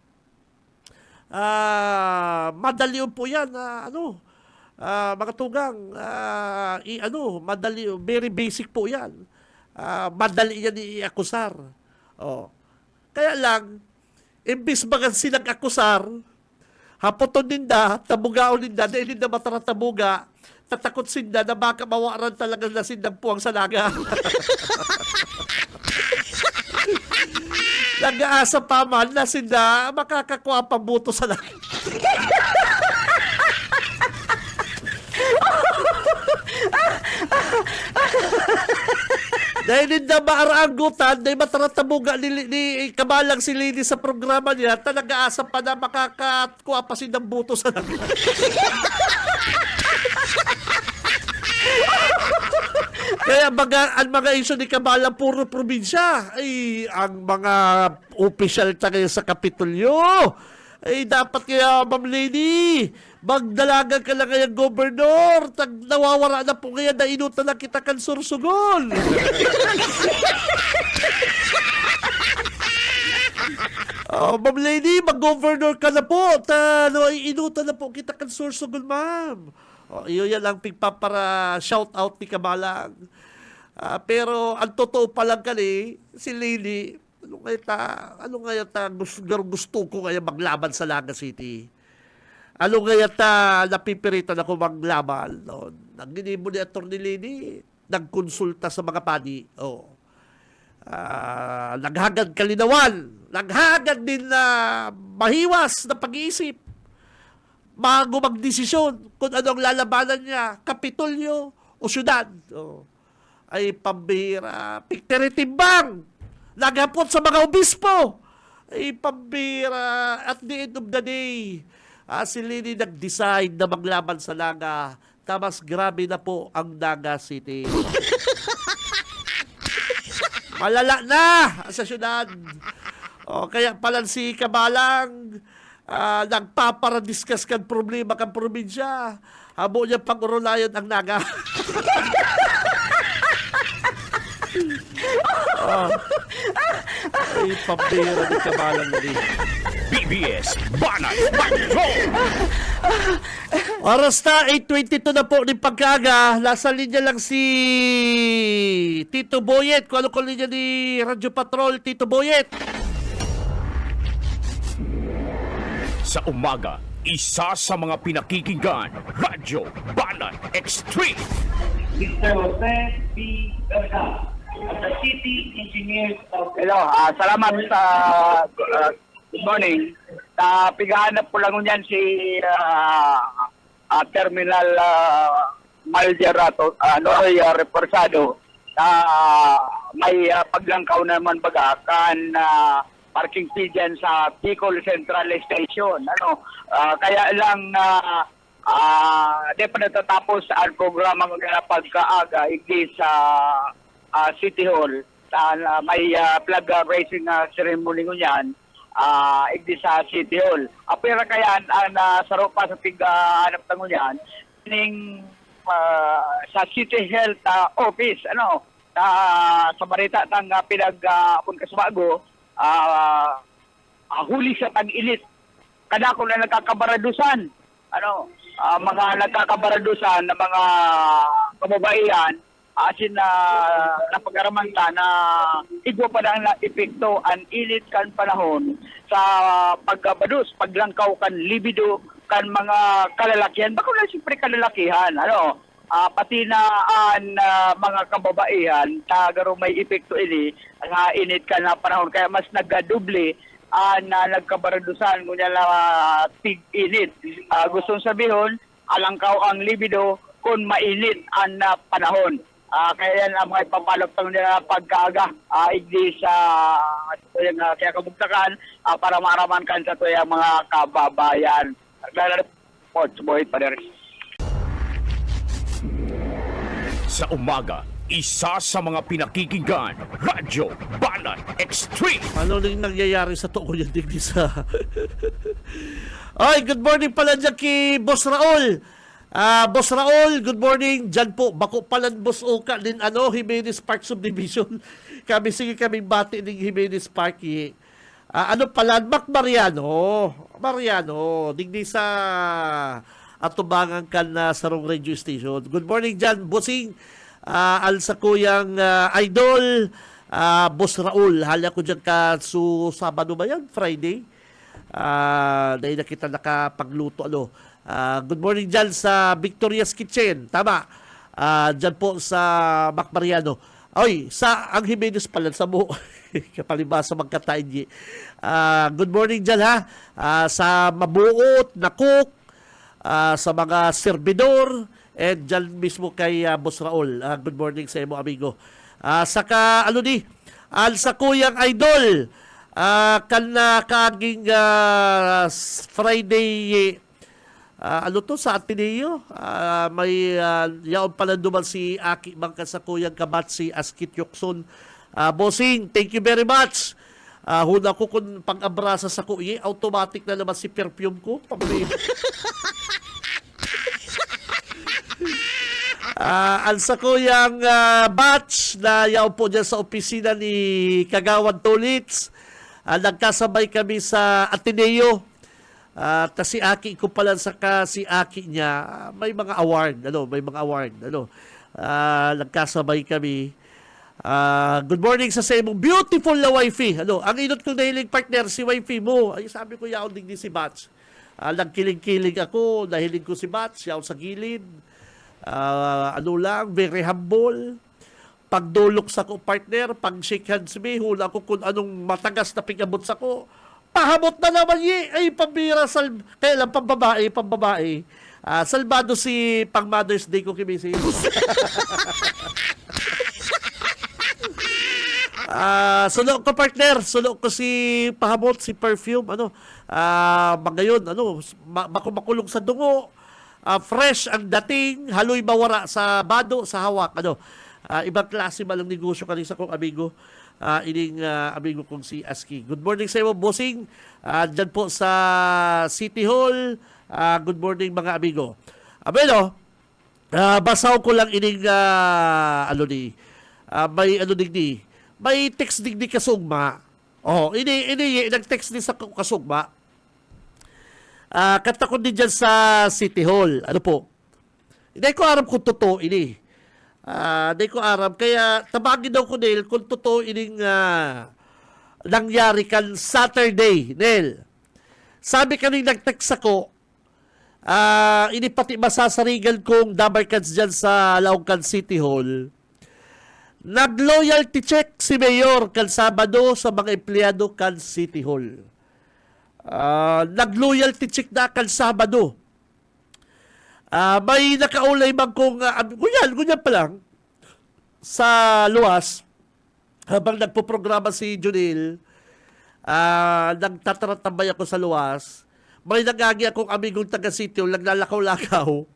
Madali po yan. Mga tugang, madali, very basic po yan. Madali yan i-akusar. Kaya lang, imbis bagan silang akusar, hapoton ninda, tabugaon ninda, dahil ninda mataratabuga, tatakot sinda na baka mawaran talaga na sindang puwang sa naga. Nag-aasa pa man na sinda makakakuha pang buto sa naga. Dahil ninda maaraanggutan, dahil mataratabuga ni Kabalang si Lini sa programa niya, nag-aasa pa na makakakuha pa sindang buto sa naga. Kaya ang mga issue ni Kabala puro probinsya. Ang mga opisyal tayo sa Kapitolyo. Dapat kaya, Ma'am Lady, magdalagan ka lang kayang gobernador. Nawawara na po kaya na inutan na kita kan sursugon. Ma'am Lady, mag-governor ka na po. Inutan na po kita kan sursugon, ma'am. Iyon yan lang para shout out ni Kabalang. Pero ang totoo pa lang si Lily, ano nga gusto ko kaya maglaban sa Naga City? Ano nga napipiritan ako maglaban? Nagginimo ni Atty. Lily, nagkonsulta sa mga padi. Naghagad kalinawan. Naghagad din na mahiwas na pag-iisip. Bago magdesisyon kung anong lalabanan niya, Kapitolyo o syudad. Ay pambira, pikteritimbang, nagapot sa mga obispo. Ay pambira, at the end of the day, si Lini nag-decide na maglaban sa Naga. Tamas grabe na po ang Naga City. Malala na sa syudad. Kaya pala si Kabalang, nagpaparadiscuss kan problema kan probinsya. Habo niya pag-urulayan ang Naga. Ay, pambira ni Kabalang na rin. BBS Banat Patrol! Oras na, 8:22 na po ni pagkaga. Nasa linya lang si Tito Boyet. Kung ano ko linya ni Radyo Patrol, Tito Boyet. Sa umaga, isa sa mga pinakikinggan, Radyo Banat Extreme. Mr. Jose P. Garza, of the City Engineers of... Hello, salamat sa good morning. Pigahanap ko lang yan si Terminal Malderato, Reforzado. May paglangkaw naman baga kan parking fee dyan sa Bicol Central Station. Kaya lang di pa natatapos ang programa ng pagkaaga hindi sa City Hall. May flag raising ceremony ko yan hindi sa City Hall. Pero kaya nasaro pa sa pighanap tango yan sa City Health Office sa Marita tang pinag kasbago huli sa tag-ilit kada ko na nagkakabaradusan mga nagkakabaradusan na mga kababaihan asin na napag-aramanta na igwa pa lang na epekto ang ilit kan panahon sa pagkabadus, paglangkaw kan libido kan mga kalalakihan. Bako na siyempre kalalakihan, pati na ang mga kababaihan tagaro may epekto ini sa init ka na panahon. Kaya mas nagkaduble na nagkabaradusan kunya na tig-init. Gustong sabihin, alangkaw ang libido kung mainit ang panahon. Kaya yan ang mga ipapalok nila pagkaaga igdi sa kaya kabugtakan para maaraman kan sa tuyang mga kababayan. Naglalapot, Boy Paderes. Sa umaga, isa sa mga pinakikinggan, Radyo Banat Extreme. Ano nang nangyayari sa tuko yung digdi sa... Ay, good morning pala dyan kay Boss Raul. Boss Raul, good morning. Dyan po, bako palan Boss Oka din Jimenez Park Subdivision. Kami bati ng Jimenez Park. Palan, Mariano, digdi sa atubangan ka na sarong radio station. Good morning dyan, Bossing. Alsa ko yung idol, Boss Raul. Hala ko dyan ka Sabado ba yan? Friday? Dahil na kita nakapagluto. Good morning dyan sa Victoria's Kitchen. Tama. Dyan po sa Macmariano. Oy, sa ang Jimenez pala sa mo. Kapalibasa magkatayin. Good morning dyan ha. Sa Mabuot, na cook, sa mga servidor, and dyan mismo kay Boss Raul. Good morning sa imo, amigo. Saka, sa kuyang idol, kaaging Friday, sa Ateneo, may yaon pala duman si Aki Bangka sa kuyang kabat si Askit Yokson. Bossing, thank you very much. Huna ko kung pang-abrasa sa kuye, automatic na naman si perfume ko. Alsa ko yung batch na yaw po dyan sa opisina ni Kagawan Tolits. Nagkasabay kami sa Ateneo. Ta si Aki ko pala saka si Aki niya, may mga award. Nagkasabay kami. Good morning sa imong beautiful na wifey. Ang inot kong nahiling partner, si wifey mo. Ay, sabi ko, yaon din si Batch. Nagkiling-kiling ako, nahiling ko si Batch, yaon sa gilid. Very humble. Pagdulok sa ko partner, pag shake hands me, hula ko kung anong matagas na pigabot sa ko. Pahamot na naman ay pambira, kaya lang pambabae. Salbado si pang Mother's Day ko kimisi. Sunod ko partner, sunod ko si pahamot, si perfume, magayon, makulong sa dungo, fresh ang dating, haloy bawara sa bado, sa hawak, ibang klase malang negosyo kanisa kong amigo, amigo kong si Aski. Good morning sa iyo, bossing, dyan po sa City Hall, good morning mga amigo. Basaw ko lang may text digdi kasugma. Nag-text din sa kasugma. Kata ko din dyan sa City Hall. Hindi ko aram kung totoo ini. Hindi ko aram. Kaya tabagin daw ko, Neil, kung totoo ining nangyari kan Saturday, Neil. Sabi kaning nag-text ako, ini pati masasarigan kong dabarkans dyan sa Laucan City Hall. Nag-loyalty check si Mayor kan Sabado sa mga empleyado kan City Hall. Nag-loyalty check na kan Sabado. May nakaulay man kong, ganyan pa lang, sa luwas, habang nagpo-programa si Junil, nagtataratambay ako sa luwas, may nagagi akong amigong taga-City Hall, naglalakaw-lakaw.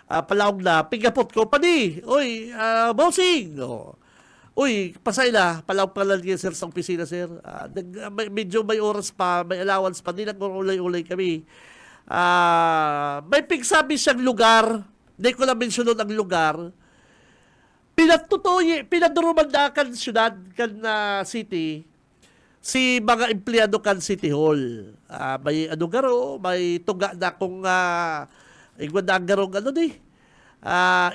Palawag na, pingapot ko, pani, uy, bossing, uy, pasay na, palawag pala niya sir sa opisina sir, medyo may oras pa, may allowance pa, di nag-ulay-ulay kami. May pigsabi siyang lugar, hindi ko na mentionon ang lugar, pinaduruman na kan syudad, kan city, si mga empleyado kan City Hall. May garo, may tuga na kung igwandagarong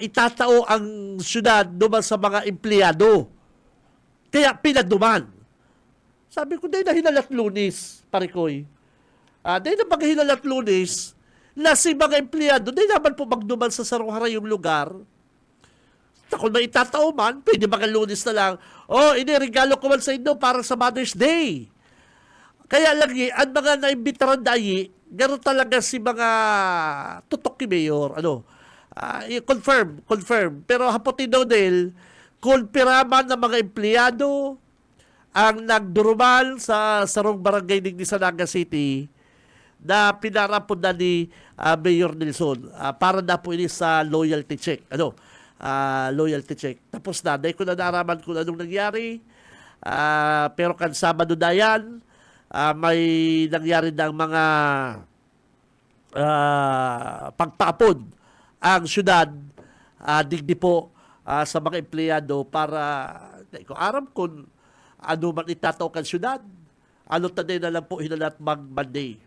itatao ang syudad duman sa mga empleyado. Kaya pinaduman. Sabi ko, dahil na hinalat Lunes, parikoy. Dahil na pag hinalat Lunes, na si mga empleyado, dahil naman po magduman sa Saruhara yung lugar. Kung may itatao man, pwede mga Lunes na lang. Regalo ko man sa inyo para sa Mother's Day. Kaya lang ang mga naimbitaran dahi, gano'n talaga si mga tutok ni Mayor. Confirm. Pero hapotin daw dahil, konpiraman ng mga empleyado ang nagdurumal sa sarong barangay ng Nisanaga City na pinarapon na ni Mayor Nelson para na po ini sa loyalty check. Loyalty check. Tapos na, dahil ko na naraman kung anong nangyari. Pero kan Sabado na yan, may nangyari ng mga pagpapon ang syudad, digdi po sa mga empleyado para, ko aram kung ano man itataw kan syudad, ano taday na lang po hinalat mag-Monday.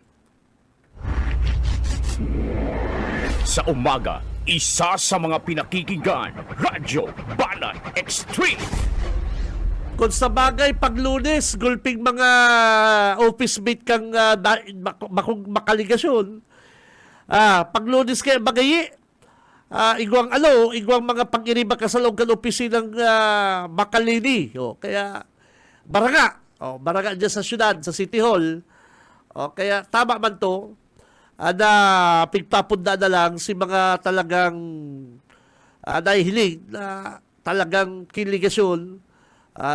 Sa umaga, isa sa mga pinakikinggan, Radyo Banan Extreme. Kung sa bagay, pag Lunes, gulping mga office mate kang makaligasyon. Pag Lunes kayo bagayi, igwang mga pag-iriba ka sa loob kan opisinang Makalini. Kaya, baraga dyan sa syudad, sa City Hall. Kaya, tama man to, na pigpapunda na lang si mga talagang nahihiling na talagang kiligasyon,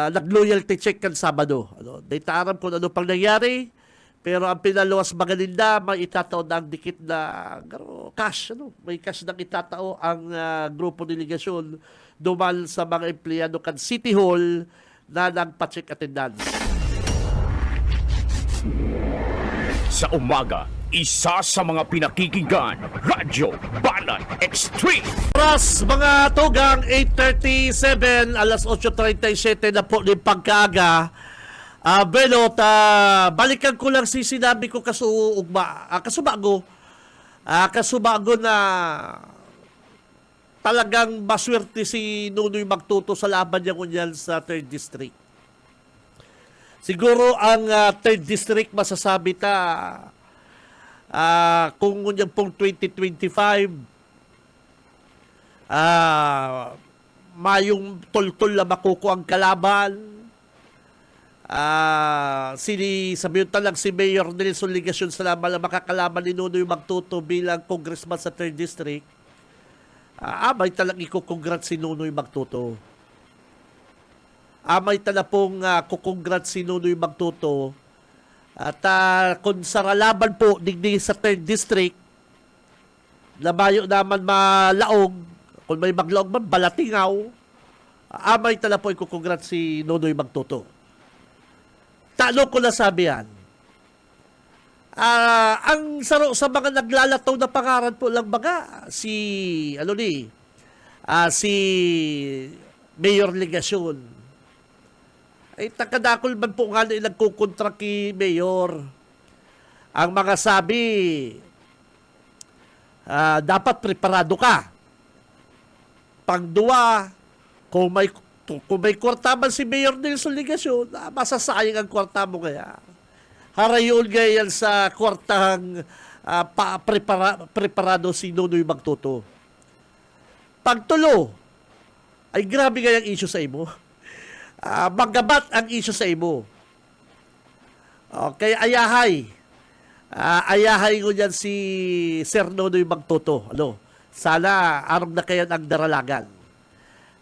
nag-loyalty check kan Sabado. Dahil aram kung ano pang nangyari, pero ang pinaluwas magalinda, may itatao na ang dikit na cash. May cash na itatao ang grupo delegasyon dumal sa mga empleyado kan City Hall na nagpa-check attendance. Sa umaga, isa sa mga pinakikinggan, Radyo Banan Extreme. Oras mga tugang 8:37, alas 8:37 na po ng pagkaaga. Benot, balikan ko lang si sinabi ko kasubago na talagang maswerte si Nunoy Magtuto sa laban niya kunyan sa 3rd District. Siguro ang 3rd District masasabi kung kunyan pong 2025 mayong tol-tol na makuko ang kalaban. Sabihin talang si Mayor Nelson Ligasyon sa laban na makakalaban ni Nunoy Magtuto bilang congressman sa 3rd District. May talang iko-congrats si Nunoy Magtuto. May talang pong kukongrats si Nunoy Magtuto. At kung sa laban po digdi sa 3rd District, labayo naman malaog, kung may maglaog man, balatingaw, may talang po iko-congrats si Nunoy Magtuto. Talo ko na sabi yan. Ang saro sa mga naglalataw na pangaran po lang baga, si Mayor Ligasyon. Ay takadakol man po nga na nagkukontra kay Mayor. Ang mga sabi, dapat preparado ka. Pangduwa, kung may kwarta man si Mayor Nelson Ligasyon, masasayang ang kwarta mo kaya. Harayon ganyan sa kwartang preparado si Nonoy Magtoto. Pagtulo, ay grabe nga yung issue sa imo. Magabat ang issue sa imo. Okay, ayahay. Ayahay ko dyan si Sir Nonoy Magtoto. Sana arong na kayo ang daralagan.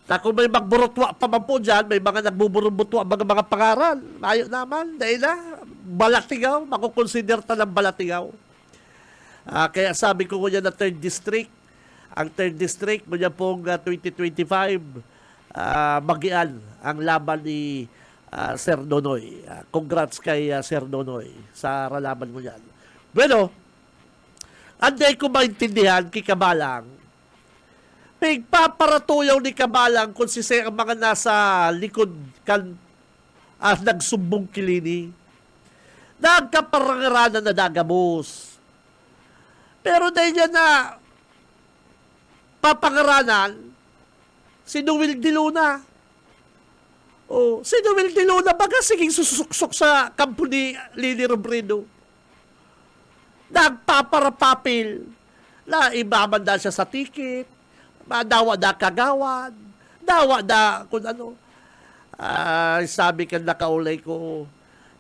Na kung may magburutwa pa man po dyan, may mga nagbuburutwa mga pangaral. Ayaw naman, dahil na, balatigaw, makukonsider ta ng balatigaw. Kaya sabi ko yan na 3rd District, ang 3rd District, kanya pong 2025, magian ang laban ni Sir Nonoy. Congrats kay Sir Nonoy sa laban mo yan. Bueno, anday ko maintindihan kay Kabalang, pagpaparatuyaw ni Kabalang kung si ang mga nasa likod kan nagsumbong kilini, nagkaparangaranan na dagamos. Pero dahil yan na papangaranan, si Noel de Luna. Si Noel de Luna baga siging susuksok sa kampo ni Lini Robredo. Nagpaparapapil na ibabanda siya sa ticket, dawa da kagawad, dawa da kung ano. Sabi ka nakaulay ko,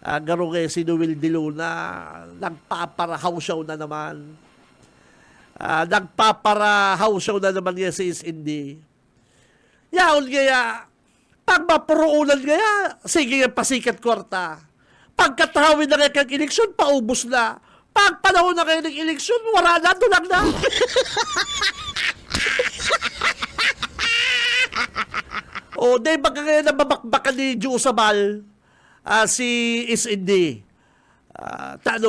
garo si Noel de Luna, nagpaparahaw siya na naman. Nagpaparahaw siya na naman niya si SND. Yaon kaya, pag mapuruunan kaya, sige nga pasikat kwarta. Pagkatawin na kayo kang eleksyon, paubos na. Pag panahon na kayo ng eleksyon, wala na, dulang na. Dahil baka kaya nababakbakan ni Joe Sabal, si SND.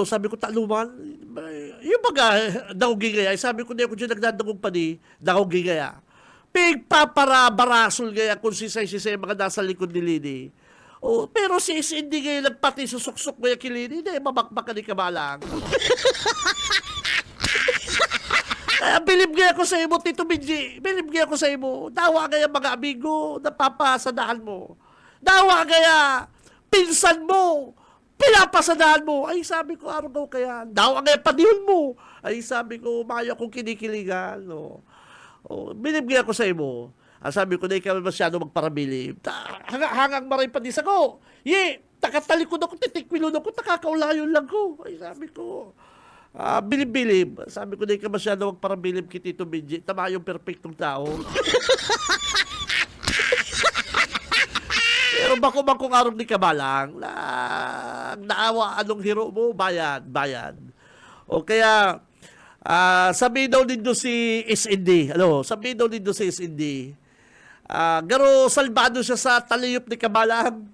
Sabi ko, man, yung baga, dahugi kaya. Sabi ko, hindi ako dyan nagdadagong pa ni, dahugi kaya. Pigpaparabarasol kaya kung sisay-sisay mga nasa likod ni Lini. Pero si SND kaya nagpati susuksok kaya kay Lini, hindi, mabakbakan ni Kabalang. Bilib kaya ko sa imo, Tito Benji. Bilib kaya ko sa imo. Dawa kaya mga amigo, napapasadahan mo. Dawa kaya, pinsan mo, pinapasadahan mo. Ay, sabi ko, araw kaya. Dawa kaya padihon mo. Ay, sabi ko, mayo akong kinikiligan. Binibigyan ko sa imo. Sabi ko, na ikaw masyado magparabilib. Hangang maray pa din sa ko. Takatalikod ako, titikwilon ako, takakaulayon lang ko. Ay, sabi ko, bilib-bilib. Sabi ko, na ikaw masyado magparabilib kay Tito Benji. Tama yung perfectong tao. Pero bako-bakong araw ni Kabalang, naawa anong hero mo, bayad. Kaya, sabihin daw din doon si SND. Sabihin daw din doon si SND. Garo salbado siya sa talayop ni Kabalang.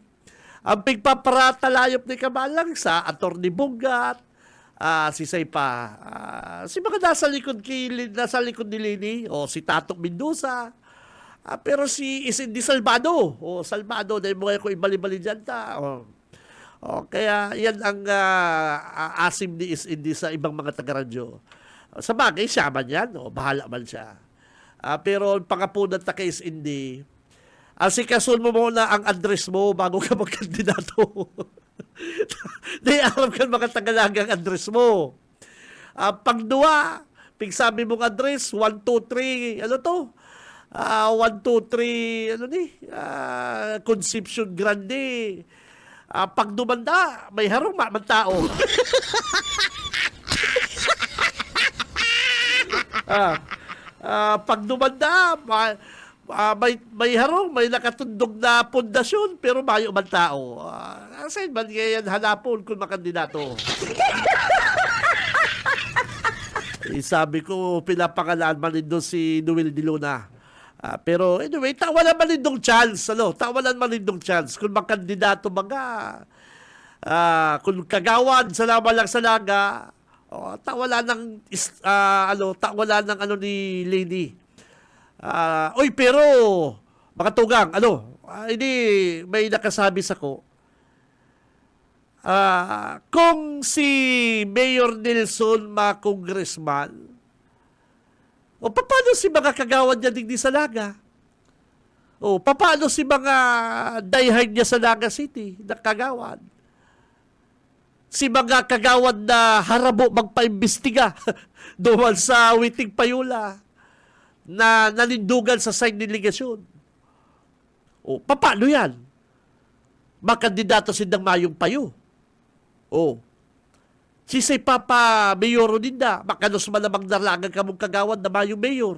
Ang pigpaparatalayop ni Kabalang sa Atty. Bungat, si Saypa, si mga nasa likod ni Lini, si Tato Mendoza. Pero si SND Salbado, Salbado, dahil mo ko ibali-bali dyan ta. Kaya yan ang asim ni SND sa ibang mga taga-radyo. Sa bagay, siya man yan. Bahala man siya. Pero pangapunan ta kay SND, asikasun mo muna ang address mo bago ka magkandidato. Di alam ka mga tagalagang address mo. Pagduwa, pigsabi mong address, 123, 123, Concepcion Grande. Pag dumanda, may harong man tao. Pag dumanda, may harong, may nakatundog na pundasyon, pero mayo man tao. Saan man kaya hanapon kung makandidato? Sabi ko, pinapangalaan man din doon si Noel de Luna. Pero anyway, tawalan man din dong chance. Tawalan man din dong chance. Kung makandidato mga, kung kagawad, salamat lang sa naga, tawalan ng ni Lady. Pero, mga tugang, hindi, may nakasabi sa ko, kung si Mayor Nelson ma-congressman, paano si mga kagawad niya digdi sa Naga? Paano si mga diehard niya sa Naga City na kagawad? si mga kagawad na harabo magpaimbestiga doon sa Witing Payula na nanindugan sa sign niligasyon. O, paano yan? Makandidato sindang Mayong Payo. O, si say Papa Mayoro Ninda, makanos malamang nalagang kamong kagawad na Mayong Mayor.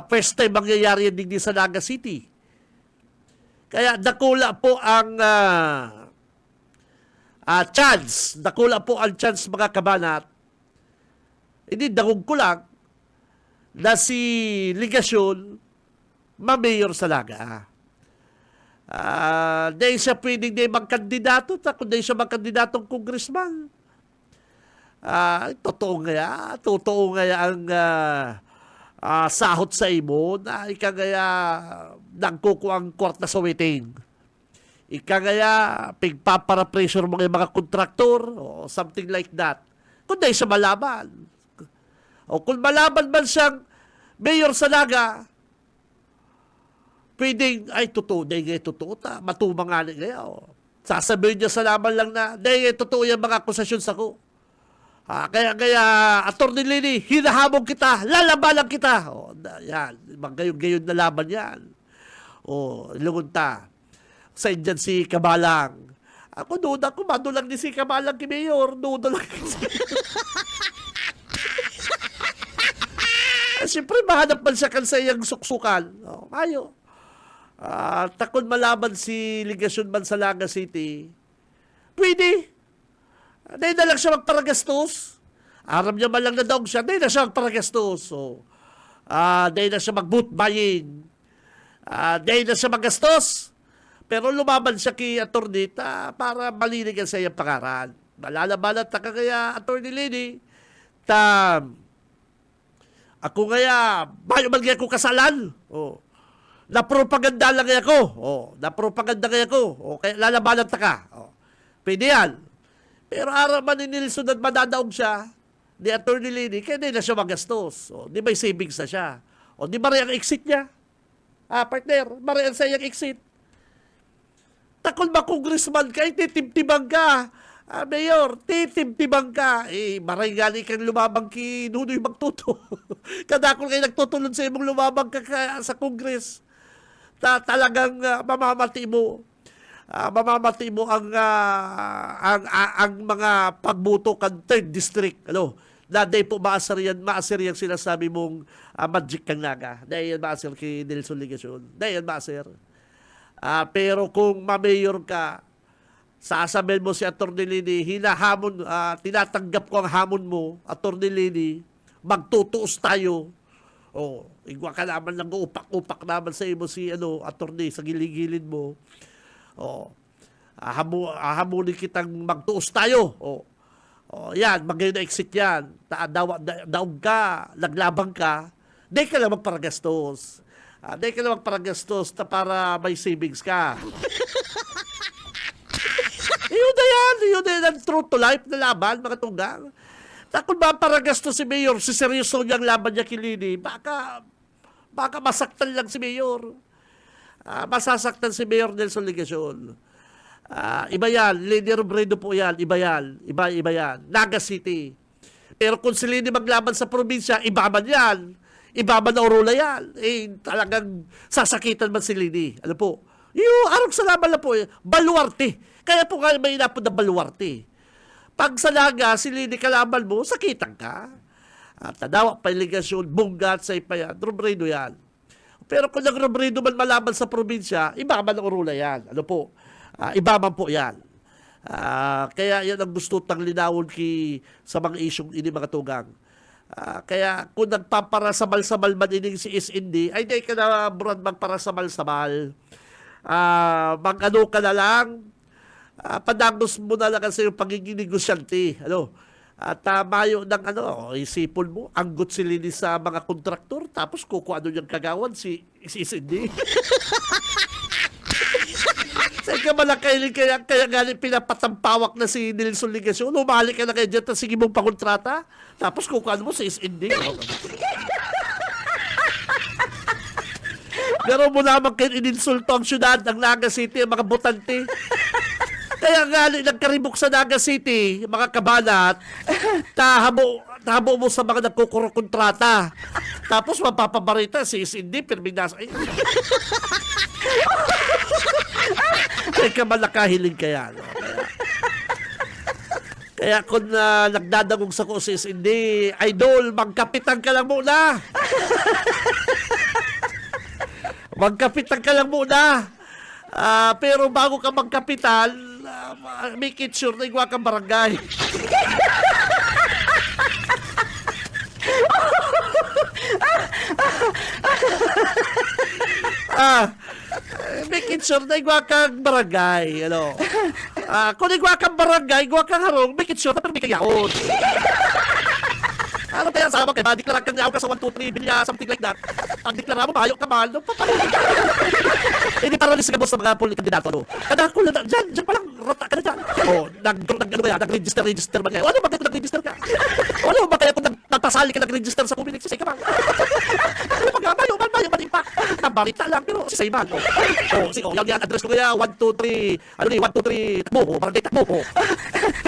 First time mangyayari yan din sa Naga City. Kaya nakula po ang chance, nakula po ang chance mga kabanat. Hindi, dangog ko lang na si Ligasyon ma-mayor sa Naga. Dahil siya pwedeng di magkandidato, kung di siya magkandidatong congressman. Totoo nga ang sahot sa imo na ikagaya nagkuku ang kwarta sa waiting. Ikagaya pigpapara-pressure mo ng mga kontraktor o something like that. Kung di siya malaban. O kung malaban man siyang mayor sa Naga, pwedeng, ay totoo, dahil totoo ta, matumang nga niya. Sasabihin niya sa laban lang na, dahil totoo yung mga akusasyon sa ko. Kaya, Atty. Lini, hinahamon kita, lalabanan kita. Yan, gayon na laban yan. Lungon ta. Sa dyan si Kabalang. Ako, duda ko, madulang ni si Kabalang kay Mayor. Duda lang si siyempre, mahanap man siya kan sa iyang suksukan. Ayo. Takon malaban si Ligasyon man sa Naga City. Pwede. Dahil na lang siya magparagastos. Aram niya man lang na daw siya. Dahil na siya magparagastos. Dahil na siya mag-boot buying. Dahil na siya magastos. Pero lumaban siya kay Atty. Para malinigan sa iyang pangaran. Malalabanan ta kaya Atty. Lini. Ako kaya, bayo man kaya ko kasalan. Napropaganda lang kaya ko. Napropaganda kaya ko. Kaya lalabanan ta ka. Pwede yan. Pero araman ni Nilson at madadaog siya, ni Atty. Lini, kaya di na siya magastos. Di ba savings na siya? Di ba rin ang exit niya? Partner, marian sa iyang exit. Takon ba congressman ka, titibtibang ka. Mayor, titibtibang ka. Maray gali kang lumabang ki Nunoy Magtuto. Kadakol kayo nagtutulon sa imong lumabang ka sa Congress. Talagang mamamati mo. Mamamati mo ang mga pagbuto kan 3rd district. Daday po maasir yan sinasabi mong magic kang Naga. Dahil yan maasir kay Nelson Ligasyon. Dahil yan maasir. Pero kung ma-mayor ka, sasabihin mo si Atty. Lini, hinahamon, tinatanggap ko ang hamon mo, Atty. Lini, magtutuos tayo. Igwa ka naman lang, upak-upak naman sa imo si attorney sa giligilid mo. Hamunin kitang magtuos tayo. Yan, magayon na exit yan. Daog ka, naglabang ka, di ka lang magparagastos. Di ka lang magparagastos para may savings ka. Yun na yan ang true to life na laban, mga tunggang. Kung ba paragastos si Mayor, si seryoso niyang laban niya kay Lini, baka masaktan lang si Mayor. Masasaktan si Mayor Nelson Ligasyon. Iba yan. Lini Robredo po yan. Iba yan. Iba yan. Naga City. Pero kung si Lini maglaban sa probinsya, iba man yan. Iba man na Orula yan. Talagang sasakitan man si Lini. Ano po? Arog sa laban na po. Baluarte. Kaya po kaya may inapod na baluarte. Pag sa Naga, si Lini kalaban mo, sakitan ka. Tadawa pa Ligasyon, bunggat sa ipayan. Robredo yan. Pero kung nag-Robredo man malaban sa probinsya, iba man ang Orula yan. Ano po? Iba man po yan. Kaya yan ang gusto tang linawon sa mga isyong ini mga tugang. Kaya kung nagpaparasamal-samal man ining si SND, ay di ka na buran magparasamal-samal. Mag-ano ka na lang, padagos mo na lang sa iyong pagiging negosyante. At mayo ng isipon mo, anggot si Lini sa mga kontraktor, tapos kukuha niyang kagawan si SND. Sa'yo ka malakailing kaya galing pinapatampawak na si Nelson Ligasyon. Umali ka na kayo dyan, tapos sige mong pakontrata, tapos kukuha mo sa SND. Pero mo naman kayo ininsulto ang syudad ng Naga City, ang mga botante. Kaya nga, nagkaribok sa Naga City, mga kabanat, tahabo mo sa mga nagkukuro kontrata. Tapos mapapabarita si Cindy, Perminas. Ay, ka man nakahiling kaya. No? Kaya kung nagdadagong sa ko si Cindy, idol, magkapitan ka lang muna. Magkapitan ka lang muna. Pero bago ka magkapitan, make it sure na igwa kang barangay. Make it sure na igwa kang barangay. Ano? Kung igwa kang barangay, igwa kang harong, make it sure na pero may kayaon. Ano kaya sama kayo? Deklara kang yaw ka sa 1, 2, 3 bilya, something like that. Ang deklara mo, mahayo ka mahal. No? Hindi para rin sa sa mga kandidato. No? Kada ko na, dyan pa lang, rota ka na dyan. Nag-register ba kaya? Ano ba kaya kung nag-register ka? Ano ba kaya kung nagpasali ka nag-register sa Kumilig? Sisay ka man. Ano ba mayo man pa. Nabarita lang, pero sisay man. Yan, address ko kaya, 1, 2, 3, 1, 2, 3, takbo, barangay takbo.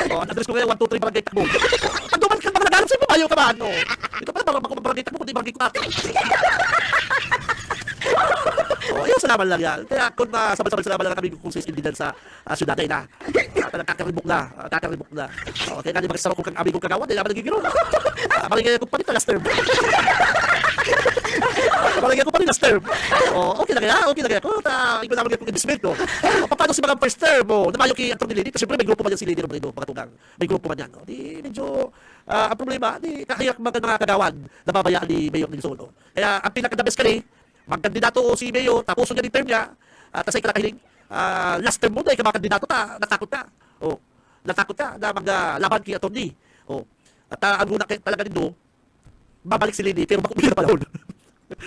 Address ko kaya, 1, 2, 3, barangay takbo. Pag duman ka, mga nagalap sa'yo, mayo ka man. Ito pala, barangay takbo, kundi barangay ko natin. Ayun, salamat lang yan. Kaya kung sabay-sabay salamat lang kami kung sisindihan sa syudad na kakaribok na. Kaya nga di magsaro kung kang aming kong kagawan, hindi naman nagigiro. Maligay ko pa rin last term. Maligay ko pa rin last term. Okay na kaya. Kung ikaw naman kong investment, paano si mga first term, namayo kay Anthony Lady, kasi siyempre may grupo man yan si Lady Robredo, mga tugang. May grupo man yan. Di medyo, ang problema, di kakayak mga kagawan na babayaan ni Mayor Nilson. Kaya ang pinaka-the best ka magkandidato si Mayo, tapuso niya yung term niya, tasay ka nakahiling, last term mo na, kandidato ka, natakot ka na maglaban kay Atty. At ang una talaga nito, babalik si Lady, pero makubili na panahon.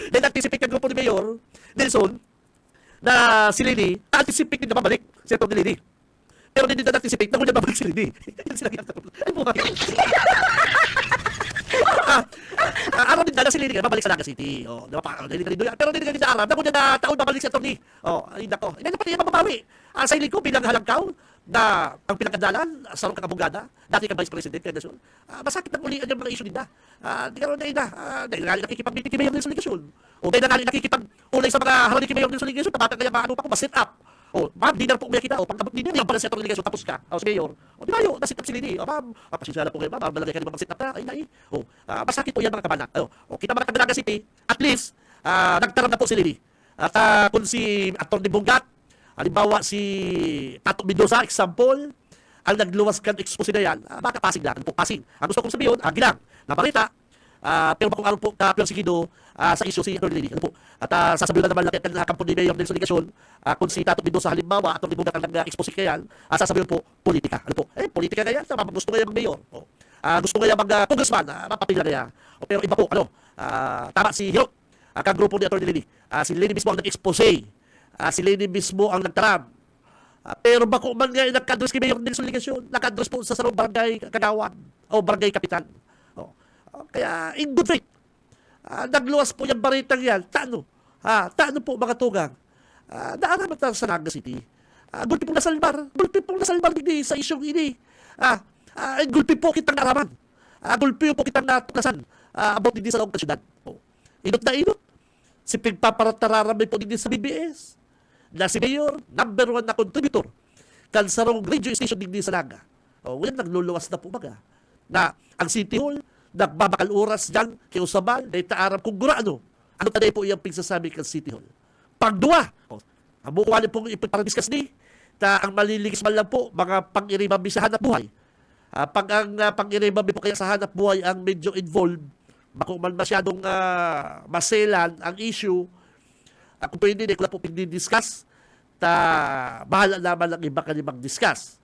Then anticipate ang grupo ni Mayor Nelson, na si Lady, anticipate din na babalik si Atty. Lady. Pero hindi na anticipate na muna babalik si Lady. Yan sila kaya. Ay, buka. Araw din dala si Lady babalik sa Naga City. Pero hindi ka din sa alam na kung na taon babalik si Atty. Ay nako. Hindi na pati yung mababawi. Sa hiling ko bilang halangkaw na ang pinakadalan sa rong kakabugada, dati ka Vice President kaya Nelson. Masakit ng ulian yung mga issue nila. Di karoon na ina. Dahil nga nakikipag-meeting kay Mayor Nelson Ligasyon. Dahil nga nakikipag-ulay sa mga harani kay Mayor Nelson Ligasyon, tabatang kaya maano pa ko, ma-set up. Ma'am, dinner po umiyak kita. Pag dinner, yung pala si Atty. Ligasyon, tapos ka. Si Mayor. Di ba yun? Na-sit up si Lady. Ma'am, pasensya na po kayo, ma'am. Malagay ka naman mag-sit up ka. Ay. Masakit po yan mga kabana. Kita mga Naga City, at least, nagtaram na po si Lady. At kung si Atty. Bungat, halimbawa si Tato Mendoza, example, ang nagluwas kan expose na yan, baka passing na. Passing. Ang gusto kong sabihin, gilang, na balita, pero kung ano po kapersigido sa issue si Atty. Lady. At sasabihin na naman lang ang kampon ni Mayor Nelson Ligasyon, kung si Tato Mendoza halimbawa, Atty. Bungat ang nag-expose kaya yan, sasabihin po, politika. Politika na yan, gusto nga yung Mayor. Gusto nga yung mga congressman, mapapila na yan. Pero iba po, tama si Hirok, kang grupo ni Atty. Lady. Si Lady mismo ang nag-expose. Si Lady mismo ang nagtaram. Pero bako man nga nag-address kay Mayor Nelson Ligasyon, nag-address po sa sarong barangay kagawan o barangay kapitan. Kaya in good faith, nagluwas po yung baritang yan. Taano po mga tugang. Naaraman tayo sa Naga City. Gulpi pong nasalbar digdi sa isyong ini. Gulpi po kitang naraman. Gulpi po kitang natuklasan about digdi sa loob ng syudad. Inot na inot. Si pigpaparatararamay po digdi sa BBS. Na si Mayor, number 1 na contributor kan sarong radio station digdi sa Naga. Yan nagluluwas na po baga. Na ang City Hall, nagbabakal oras dyan kay Usabal, na itaaram kung gurano. Ano taday po iyang pigsasabi kan City Hall? Pagdua, ang bukuhan pong iparadiskas ni, na ang maliligis man lang po, mga pang-iribabi sa hanap buhay. Pag ang pang-iribabi po kaya sa hanap buhay ang medyo involved, bako man masyadong maselan ang issue, kung pwede, hindi ko na po pinidiscuss, bahala naman ang iba kanibang discuss.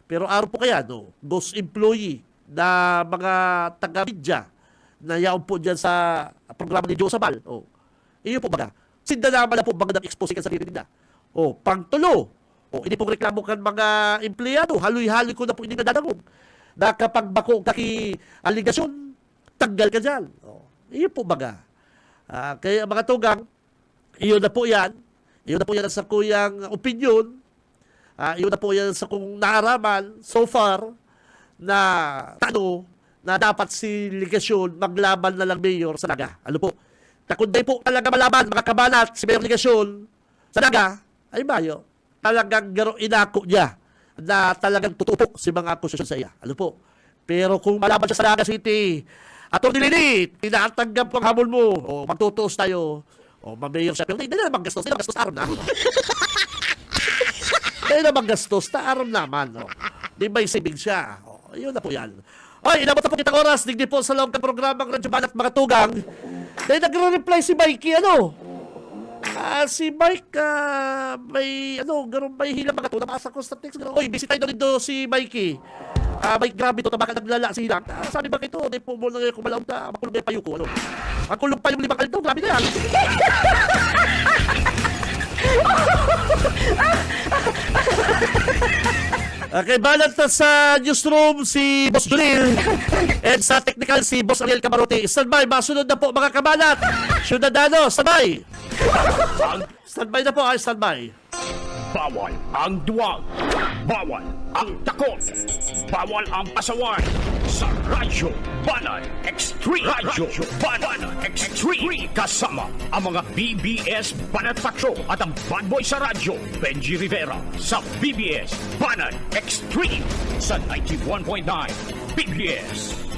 Pero araw po kaya, ghost employee na mga taga-media na yaon po dyan sa programa ni Joe Sabal. Iyo po baga. Sinda naman na po baga nag-expose ka sa sarili nila. Pangtulo. Hindi po reklamo kan mga empleyado. Haloy-haloy ko na po hindi nadadangog. Na kapag bako kaki aligasyon, tanggal ka dyan. Iyo po baga. Kaya mga tugang, iyon na po yan. Iyon na po yan sa kuyang opinion. Yun na po yan sa kung naaraman so far na na dapat si Ligasyon maglaban na lang mayor sa Naga. Ano po? Kundi po talaga malaban, mga kabanat, si Mayor Ligasyon sa Naga, ay Mayo, talagang inako niya na talagang tutupo si mga akusasyon sa iya. Ano po? Pero kung malaban siya sa Naga City, Atty. Lili, tinatanggap ang hamon mo, o magtutuos tayo, o mamayor siya, pero hindi na maggastos, hindi na maggastos araw na. Hindi na maggastos, araw naman. O. Di ba saving siya? O, yun na po yan. Oy, inabot na po kitang oras, digdi po sa loob ng programang Radyo Banat Mga Tugang. Dahil nagre-reply si Mikey, si Mike, may hilang mga to. Nabasa ko sa text. Oy, busy tayo dito si Mikey. Mike, grabe to, tabaka naglala si Hilang. Sabi ba ito, di po mo lang kumalaw na, makulong na yung payo ko. Makulong pa yung 5 kalito, grabe na yan. Okay, balat na sa newsroom si Boss Junil and sa technical si Boss Ariel Camarote. Standby, masunod na po mga kabalat. Ciudadano, standby. Standby na po, standby. Bawal ang duwag. Bawal ang takot. Bawal ang pasaway. Sa Radyo Banat Extreme. Radyo Banat Extreme. Kasama ang mga BBS Banat Patrol at ang bad boy sa radyo, Benji Rivera. Sa BBS Banat Extreme. Sa 91.9 BBS.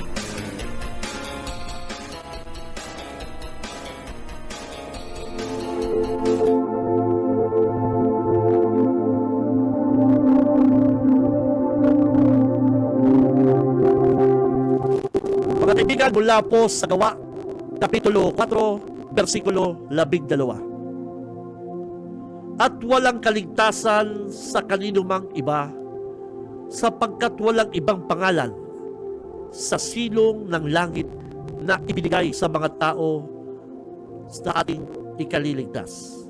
Mga kaibigan, mula po sa Gawa, Kapitulo 4, versikulo 12. At walang kaligtasan sa kanino mang iba, sapagkat walang ibang pangalan sa silong ng langit na ibinigay sa mga tao sa ating ikaliligtas.